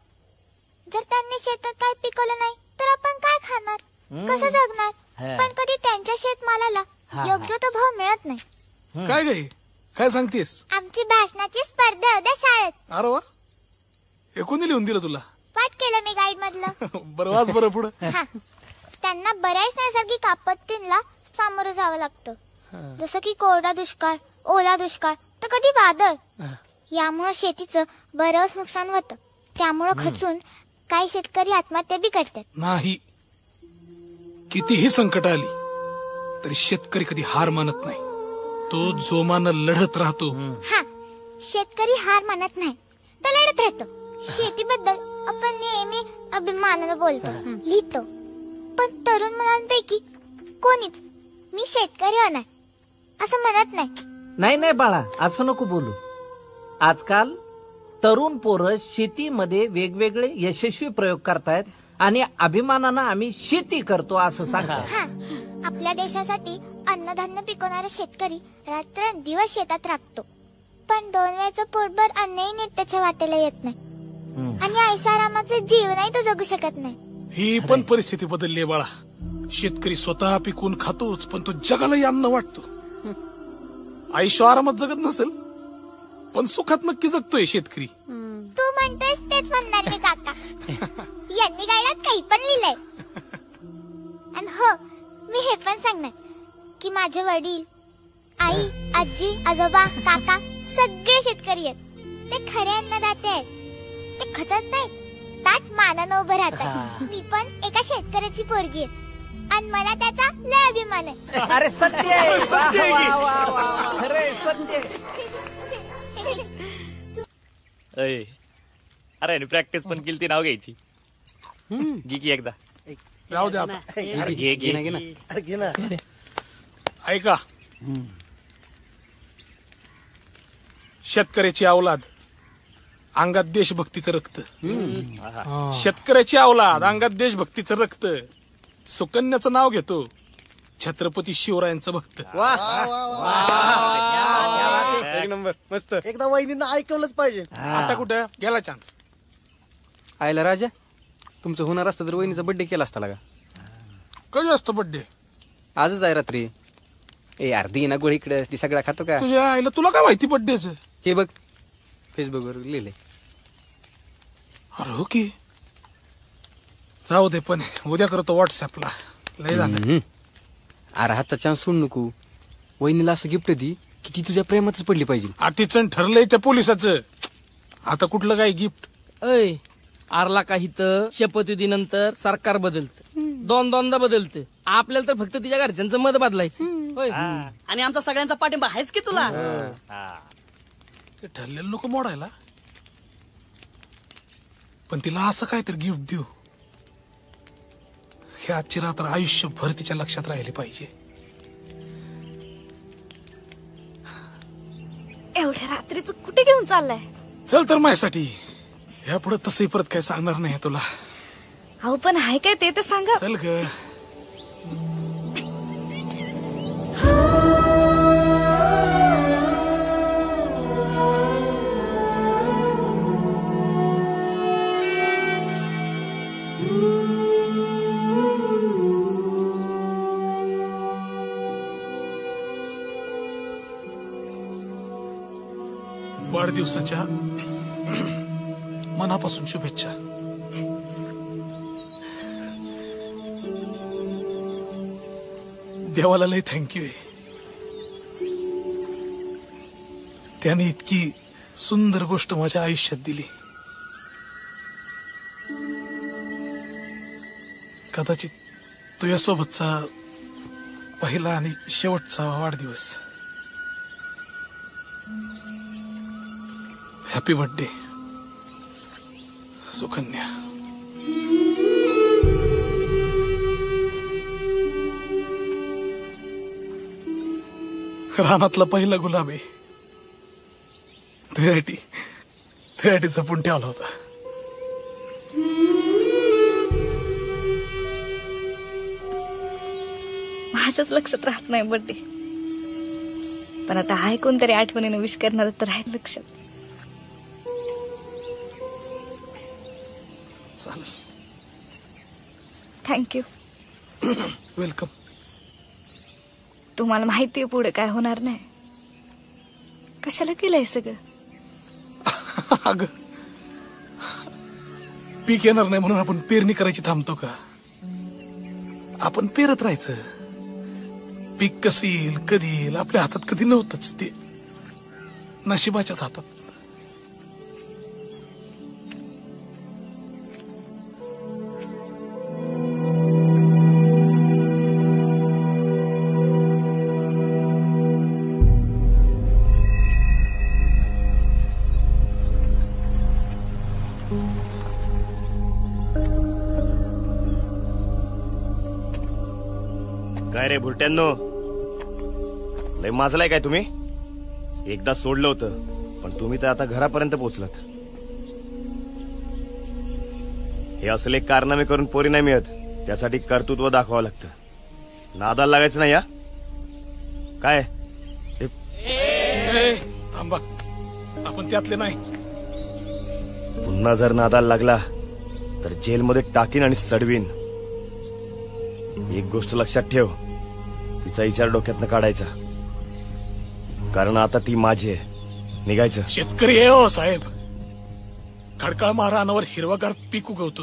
जर त्यांनी शेतात काय पिकवलं नाही तर आपण काय खाणार, कसं जगणार? पण कधी त्यांच्या शेतमालाला योग्य तो भाव मिळत नाही. काय गे, काय सांगतेस? आमची भाषणाची स्पर्धा होत्या शाळेत. अरे वा, हे कोणी लिहून दिलं तुला? पाठ केलं मी गाईड मधलं. बरं वाच बरं पुढं. त्यांना बऱ्याच नैसर्गिक आपत्तींना सामोरं जावं लागतं, जसं की कोरडा दुष्काळ, ओला दुष्काळ तर कधी वादळ. यामुळे शेतीचं बरंच नुकसान होतं. त्यामुळं खचून काही शेतकरी आत्महत्या बी करतात. नाही, कितीही संकट आली तरी शेतकरी कधी हार मानत नाही. तो जोमानं लढत राहतो. हा, शेतकरी हार मानत नाही, तर लढत राहतो. शेतीबद्दल आपण नेहमी अभिमानानं बोलतो, लिहितो, पण तरुण मुलांपैकी कोणीच मी शेतकरी होणार असं म्हणत नाही. नाही नाही बाळा, असं नको बोलू. आजकाल तरुण पोरं शेतीमध्ये वेगवेगळे यशस्वी प्रयोग करतायत आणि अभिमानानं आम्ही शेती करतो असं सांगा. हा, आपल्या देशासाठी अन्नधान्य पिकवणारा शेतकरी रात्रंदिवस शेतात राबतो, पण 2 वेळचं पोटभर अन्नही नीट त्याच्या वाटेला येत नाही आणि ऐशारामाचं जीवनही तो जगू शकत नाही. ही पण परिस्थिती बदलली आहे बाळा. शेतकरी स्वतः पिकून खातोच, पण तो जगालाही अन्न वाटतो. आयुष्य आरामात जगत नसेल, पण सुखात नक्की जगतोय शेतकरी. तू म्हणतोयस तेच म्हणणार मी काका. यांनी गायडात काही पण लिहिलंय. आणि हो, मी हे पण सांगणार की माझे वडील, आई, आजी, आजोबा, काका सगळे शेतकरी आहेत. ते खरे अन्नदाते आहेत. ते खचत नाहीत, ताट मानानं उभं राहतात. मी पण एका शेतकऱ्याची पोरगी आहे आणि मला त्याचा लय अभिमान आहे. अरे सत्य आहे. वा, वा, वा, वा. खरंय, सत्य आहे. अरे प्रॅक्टिस पण केली ती, नाव घ्यायची. घे की एकदा. राहू दे आता. अरे घे ना. अरे घे ना. ऐका, शेतकऱ्याची अवलाद अंगात देशभक्तीचं रक्त. शेतकऱ्याची अवलाद अंगात देशभक्तीचं रक्त. सुकन्याचं नाव घेतो छत्रपती शिवरायांचं भक्त. एक नंबर, मस्त. एकदा वहिनींना ऐकवलंच पाहिजे. आता कुठं गेला चान्स. आयला राजा, तुमचं होणार असतं तर वहिनीचा बर्थडे केला असता का? कधी असतो बर्थडे? आजच आहे रात्री. ए अर्धी ना गोळ इकडे, ती सगळा खातो का? तुझ्या आईला तुला काय माहिती बर्थडेच? हे बघ, फेसबुकवर लिहिलंय. अरे हो की, जाऊ दे, पण उद्या करतो व्हॉट्सअपला. लय झालं. अरे हातचा चान्स सोड नको. वहिनीला असं गिफ्ट दी की ती तुझ्या प्रेमातच पडली पाहिजे. अतिचण ठरलंय त्या पोलिसाचं. आता कुठलं काय गिफ्ट? अय, आरला काही तर शपथविधीनंतर सरकार बदलतं, 2-2दा बदलतं. आपल्याला तर फक्त तिच्या घरच्यांचं मत बदलायचं. होय. आणि आमचा सगळ्यांचा पाठिंबा आहेच की तुला. ते ठरलेलं नको मोडायला, पण तिला असं काहीतरी गिफ्ट देऊ हे आजची रात्र आयुष्यभर तिच्या लक्षात राहिले पाहिजे. एवढ्या रात्रीच कुठे घेऊन चाललाय? चल तर माझ्यासाठी. ह्या पुढे तसंही परत काय सांगणार नाही तुला. अहो पण आहे काय ते तर सांगा. चल ग. वाढदिवसाच्या मनापासून शुभेच्छा. देवाला लय थँक्यू आहे. त्याने इतकी सुंदर गोष्ट माझ्या आयुष्यात दिली. कदाचित तुझ्यासोबतचा पहिला आणि शेवटचा वाढदिवस. Happy birthday Sukanya. रानातला पहिला गुलाब आहे. तुझ्यासाठी जपून ठेवला होता. माझ्याच लक्षात राहत नाही बर्थडे, पण आता आहे कोणतरी आठवणीने विश करणार तर राहील लक्षात. थँक्यू. वेलकम. तुम्हाला माहितीये पुढे काय होणार नाही. कशाला केलंय सगळं? अगं, पीक येणार नाही म्हणून आपण पेरणी करायची थांबतो का? आपण पेरत राहायचं. पीक कसं येईल, कधी येईल, आपल्या हातात कधी नव्हतंच ते. नशिबाच्याच हातात. काय रे भुलट्यांनो, लय माजलाय काय तुम्ही? एकदा सोडलं होतं पण तुम्ही तर आता घरापर्यंत पोहोचलात. हे असले कारनामे करून पोरी नाही मिळत, त्यासाठी कर्तृत्व दाखवावं लागतं. नादाला लागायचं नाही. या काय थांबा, आपण त्यातले नाही. पुन्हा जर नादाला लागला तर जेलमध्ये टाकीन आणि सडवीन. एक गोष्ट लक्षात ठेव, तिचा विचार डोक्यातनं काढायचा, कारण आता ती माझी आहे. निघायचं. शेतकरी आहे हो साहेब, खडकाळ महाराणावर हिरवागार पीक उगवतो.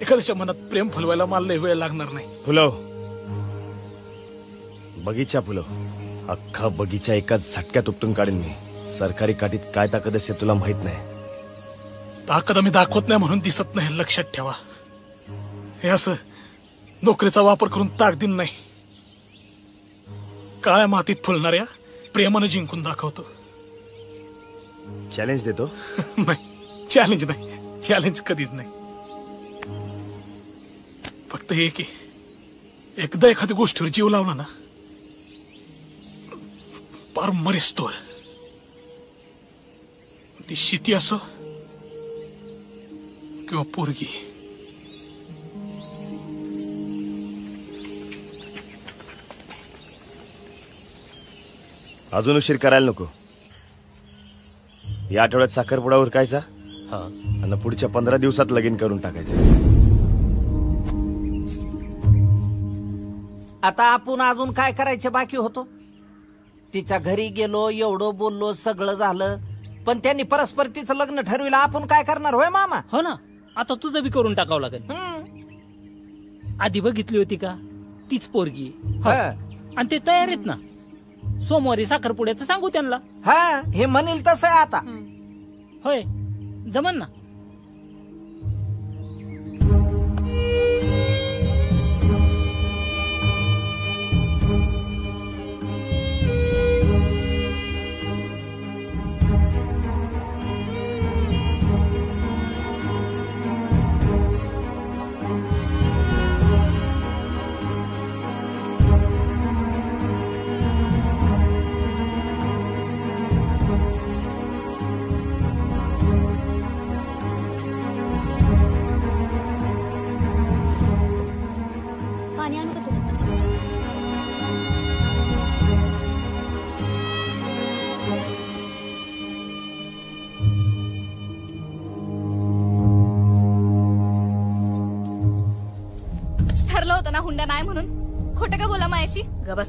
एखाद्याच्या मनात प्रेम फुलवायला मला लय वेळ लागणार नाही. फुलव, बगीचा फुलव. अख्खा बगीचा एकाच झटक्यात उपटून काढीन मी. सरकारी काठीत काय ताकद असते तुला माहित नाही. ताकद आम्ही दाखवत नाही म्हणून दिसत नाही, लक्षात ठेवा. हे असं नोकरीचा वापर करून ताकदीन नाही, काळ्या मातीत फुलणाऱ्या प्रेमानं जिंकून दाखवतो. चॅलेंज देतो. नाही, चॅलेंज नाही, चॅलेंज कधीच नाही. फक्त हे की एकदा एखाद्या गोष्टीवर जीव लावला ना, पार मरिस्तोर. ती शेती असो किंवा पोरगी. अजून उशीर करायला नको. या आठवड्यात साखरपुडा उरकायचा आणि पुढच्या 15 दिवसात लगीन करून टाकायचं. आता आपण अजून काय करायचे बाकी होतो? तिच्या घरी गेलो, एवढं बोललो, सगळं झालं, पण त्यांनी परस्पर तिचं लग्न ठरविलं. आपण काय करणार होय मामा? हो ना, आता तुझं बी करून टाकावं लागेल. आधी बघितली होती का तीच पोरगी? आणि ते तयार आहेत ना. सोमवारी साखरपुड्याचं सांगू त्यांना. हा, हे म्हणेल तसं आहे आता. होय, जमन ना. पाणी आणू का तुला? ठरलं होतं ना हुंडा नाही म्हणून. खोटं का बोला मायाशी? ग बस,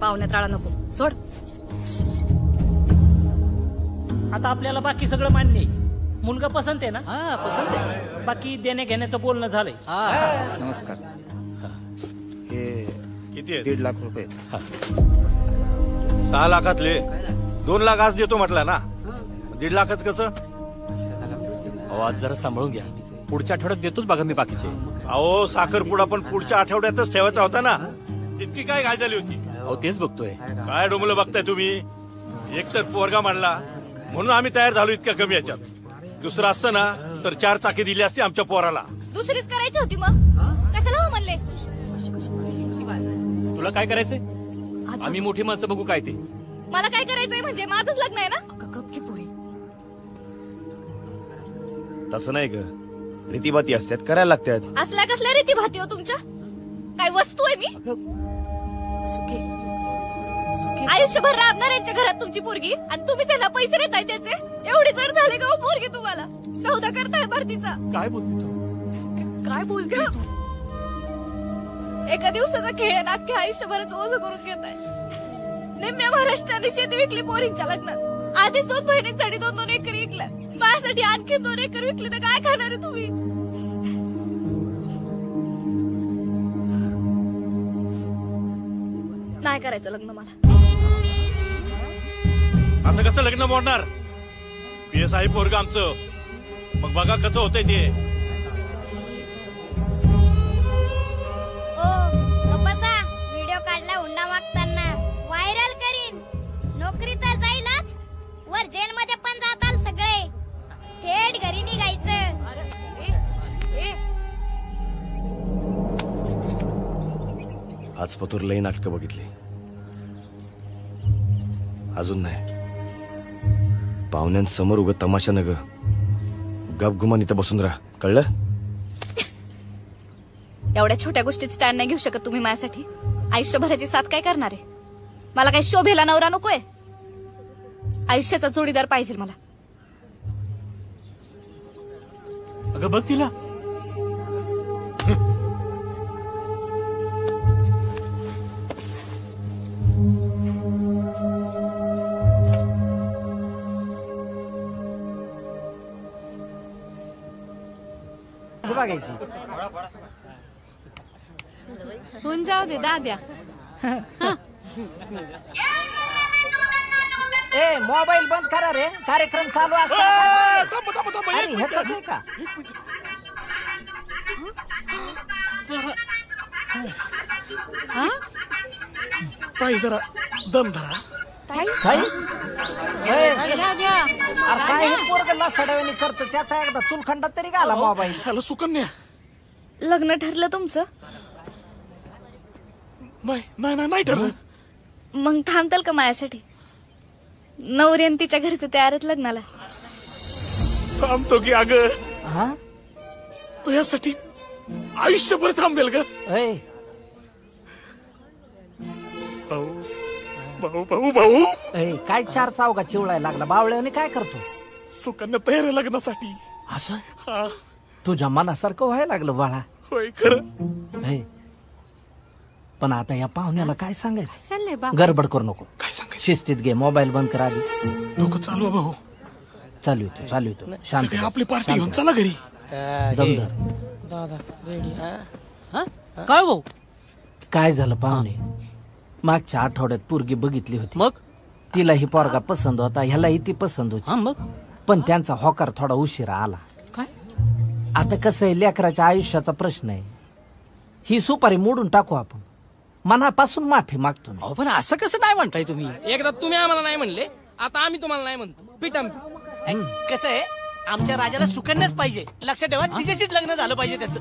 पाहुण्यात राळा नको, सोड. आता आपल्याला बाकी सगळं मान्य आहे. मुलगा पसंत आहे ना? हा, पसंत आहे. बाकी देणे घेण्याचं बोलणं झालंय. नमस्कार. हे किती आहे? 1.5 लाख रुपये. 6 लाखातले 2 लाख आज देतो म्हटला ना, 1.5 लाखच कसं? आज जरा सांभाळून घ्या, पुढच्या आठवड्यात देतोच बघा मी बाकीचे. अहो, साखरपुडा पण पुढच्या आठवड्यातच ठेवायचा होता ना. इतकी काय घाई झाली होती? अहो, तेच बघतोय. काय डोमलं बघताय तुम्ही? एक तर पोरगा मांडला म्हणून आम्ही तयार झालो इतक्या कमी याच्यात. दुसरं असतं ना तर 4 चाकी दिली असती आमच्या पोराला. दुसरीच करायची होती मग, कशाला हो म्हणले? तुला काय करायचंय? आम्ही मोठी माणसं बघू काय ते. मला काय करायचंय म्हणजे माझंच लग्न आहे ना. गप की पोरी. तसं नाही ग, रीतीभाती असतात, करायला लागतात. असल्या कसल्या रीती भाती हो तुमच्या? काय वस्तू आहे मी? आयुष्यभर राबणार यांच्या घरात तुमची पोरगी आणि तुम्ही त्यांना पैसे देताय त्याचे. एवढी जड झाले का हो पोरगी तुम्हाला? सौदा करताय भरतीचा. काय बोलते तू? काय बोलते तू? एका दिवसाचा खेळ अख्ख्या आयुष्यभराच ओझं करून घेताय. निम्म्या महाराष्ट्राने शेती विकली पोरींच्या लग्नात. आधीच 2 महिन्यांसाठी 2-2 एकर विकलं. माझ्यासाठी आणखी 2 एकर विकली तर काय खाणार आहे तुम्ही? नाही करायचं लग्न मला. असं कसं लग्न मोडणार? PSI पोरग आमचं, मग बघा कसं होतंय ते. ओ गप्पा, व्हिडिओ काढला हुंडा मागताना व्हायरल करीन. नोकरी तर जाईलच, वर जेल मध्ये पण जाताल सगळे. थेट घरी निघायचं. आज पतूर लई नाटकं बघितली, अजून नाही. पाहुण्यांसमोर उगं तमाशा न ग, गपगुमान इथं बसून राहा, कळलं? एवढ्या छोट्या गोष्टीत स्टँड नाही घेऊ शकत तुम्ही माझ्यासाठी. आयुष्यभराची साथ काय करणार आहे? मला काही शोभेला नवरा नकोय, आयुष्याचा जोडीदार पाहिजे मला. अगं बघ तिला. बघायची होऊन जाऊ दे दाद्या. ए मोबाईल बंद करा रे, कार्यक्रम चालू असतो. अरे ह्याचंच आहे का? ताई जरा दम धरा. ताई राजा, अरे काय हे पोरगला सडवणी करतं, त्याचा एकदा चुलखंडात तरी घाला मोबाईल. हॅलो सुकन्या, लग्न ठरलं तुमचं? नाही ठरलं. मग थांबताल का माझ्यासाठी? नवरी आणि तिच्या घरचे तयार आहेत लग्नाला. थांबतो की अगं, तुझ्यासाठी आयुष्यभर थांबेल ग. भाऊ भाऊ भाऊ काय चार चौघा चिवळायला लागला बावळ्याने? काय करतो? सुकन्या तयार आहे लग्नासाठी. असं तुझ्या मनासारखं व्हायला लागलं बाळा. होय खरं. पण आता या पाहुण्याला काय सांगायचं? चाललंय बाबा, गडबड करू नको. काय सांगायचं? शिस्तीत घे, मोबाईल बंद करा आधी. डोकं चालू भाऊ. चालू येतो शांत. सगळे आपली पार्टी घेऊन चला घरी. दमदार. दादा रेडी. काय भाऊ? काय झालं पाहुणे? मागच्या आठवड्यात पोरगी बघितली होती. मग तिला ही पोरगा पसंत होता, ह्यालाही ती पसंत होती. मग पण त्यांचा होकार थोडा उशिरा आला. काय? आता कसं आहे, लेकराच्या आयुष्याचा प्रश्न आहे. ही सुपारी मोडून टाकू आपण. मनापासून माफी मागतो मी. पण असं कसं नाही म्हणताय तुम्ही? एकदा तुम्ही आम्हाला नाही म्हणले, आता आम्ही तुम्हाला नाही म्हणतो. पिटाम कसं आहे, आमच्या राजाला सुकन्याच पाहिजे. लक्षात ठेवा, तिच्याशीच लग्न झालं पाहिजे त्याचं.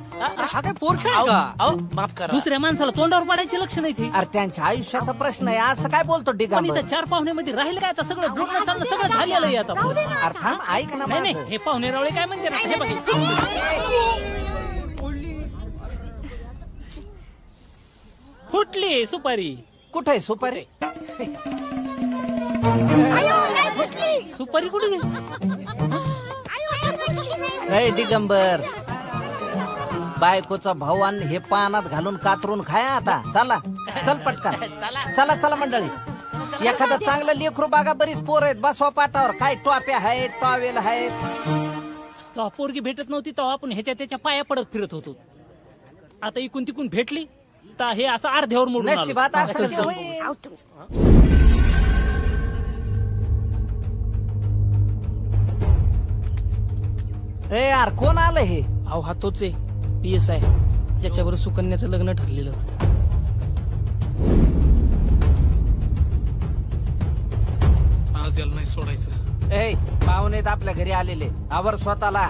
हा काय पोरखा का? माफ करा. दुसऱ्या माणसाला तोंडावर पाडायचे लक्ष नाही ते. अरे त्यांच्या आयुष्याचा प्रश्न आहे, असं काय बोलतो पण डिगांबर? इथं चार पाहुण्यामध्ये राहिलं काय? आता सगळं बोलणं चालणं सगळं झालेलं आहे आता. अरे थांब, ऐक ना नाही नाही, माझं. हे पाहुणे रावळे काय म्हणते ना, हे बघा फुटली सुपारी. कुठे आहे सुपारी? सुपारी कुठे गेली? दिगंबर, बायकोचा भाऊ आणि हे पानात घालून कातरून खाया. आता चला, चल पटकन. चला चला मंडळी, एखादं चांगलं लेकरू बागा, बरीच पोर आहेत, बसवा पाटावर. काय टॉप्या आहेत, टॉवेल आहेत. तेव्हा पोरगी भेटत नव्हती तेव्हा आपण ह्याच्या त्याच्या पाया पडत फिरत होतो. आता इकून तिकून भेटली तर हे असं अर्ध्यावर मोडून आलो. नशिबात असेल चल, तर चल. ए यार, कोण आलं हे? अहो हा तोच आहे PSI, ज्याच्याबरोबर सुकन्याचं लग्न ठरलेलं. आज याला नाही सोडायचं. ए पाहुणेत आपल्या घरी आलेले, आवर स्वतःला.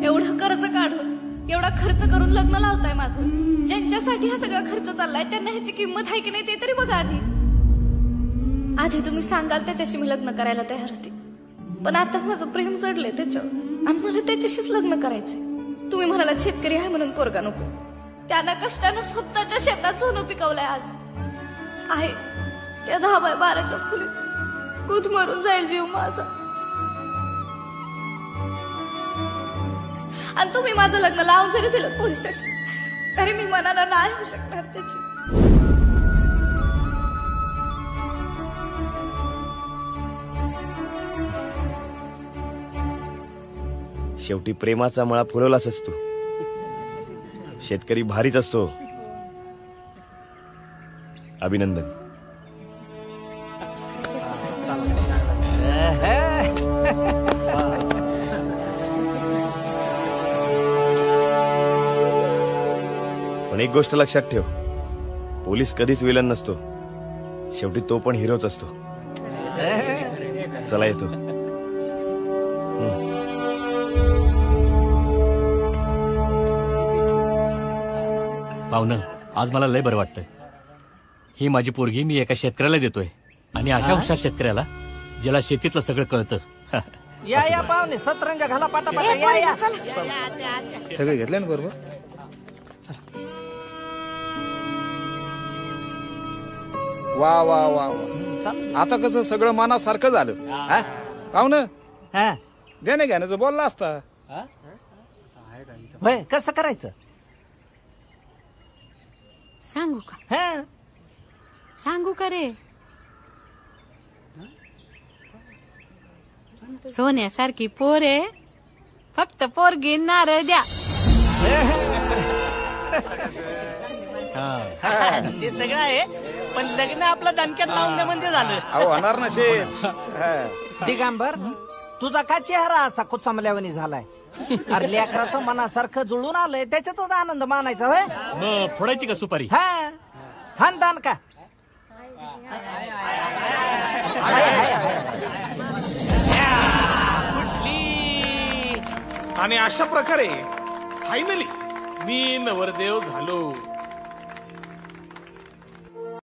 एवढं कर्ज काढून, एवढा खर्च करून लग्न लावताय माझं. ज्यांच्यासाठी हा सगळा खर्च चाललाय त्यांना ह्याची किंमत आहे की नाही ते तरी बघा आधी. आधी तुम्ही सांगाल त्याच्याशी मी लग्न करायला तयार होते, पण आता माझं प्रेम जडलंय त्याच्यावर आणि मला त्याच्याशीच लग्न करायचंय. तुम्ही म्हणाला शेतकरी आहे म्हणून पोरगा नको. त्यानं कष्टानं स्वतःच्या शेतात सोनं पिकवलंय. आज आहे त्या 10x12च्या खोलीत कुठ मरून जाईल जीव माझा. आणि तुम्ही माझं लग्न लावून जरी दिलं पोलीस स्टेशन तरी मी मनाला नाही होऊ शकणार त्याची. शेवटी प्रेमाचा मळा फुलवलाच असतो. शेतकरी भारीच असतो. अभिनंदन. पण एक गोष्ट लक्षात ठेव, पोलीस कधीच विलन नसतो. शेवटी तो पण हिरोच असतो. चला येतो. पाहुणं, आज मला लय बरं वाटतंय. ही माझी पोरगी मी एका शेतकऱ्याला देतोय, आणि अशा हुशार शेतकऱ्याला ज्याला शेतीतलं सगळं कळतं. या पाहुणे, सतरंजा घाला पाटापाटा. या सगळे घेतले ना बरोबर. वा वा वा वा. आता कसं सगळं मनासारखं झालं. पाहुणं देणे घेण्याचं बोलला असता. होय, कसं करायचं सांगू का? सांगू का रे? सोन्यासारखी पोरे, फक्त पोरगी नारळ द्या. ते सगळं आहे, पण लग्न आपलं दणक्यात लावून द्या म्हणजे झालं. अहो होणार ना शे. दिगंबर, तुझा का चेहरा असा कुचमल्यावानी झालाय? अरे लेकराचं मनासारखं जुळून आलंय, त्याच्यातच आनंद मानायचा. होय, मग फोडायची का सुपारी? हा दान का? आणि अशा प्रकारे फायनली मी नवरदेव झालो.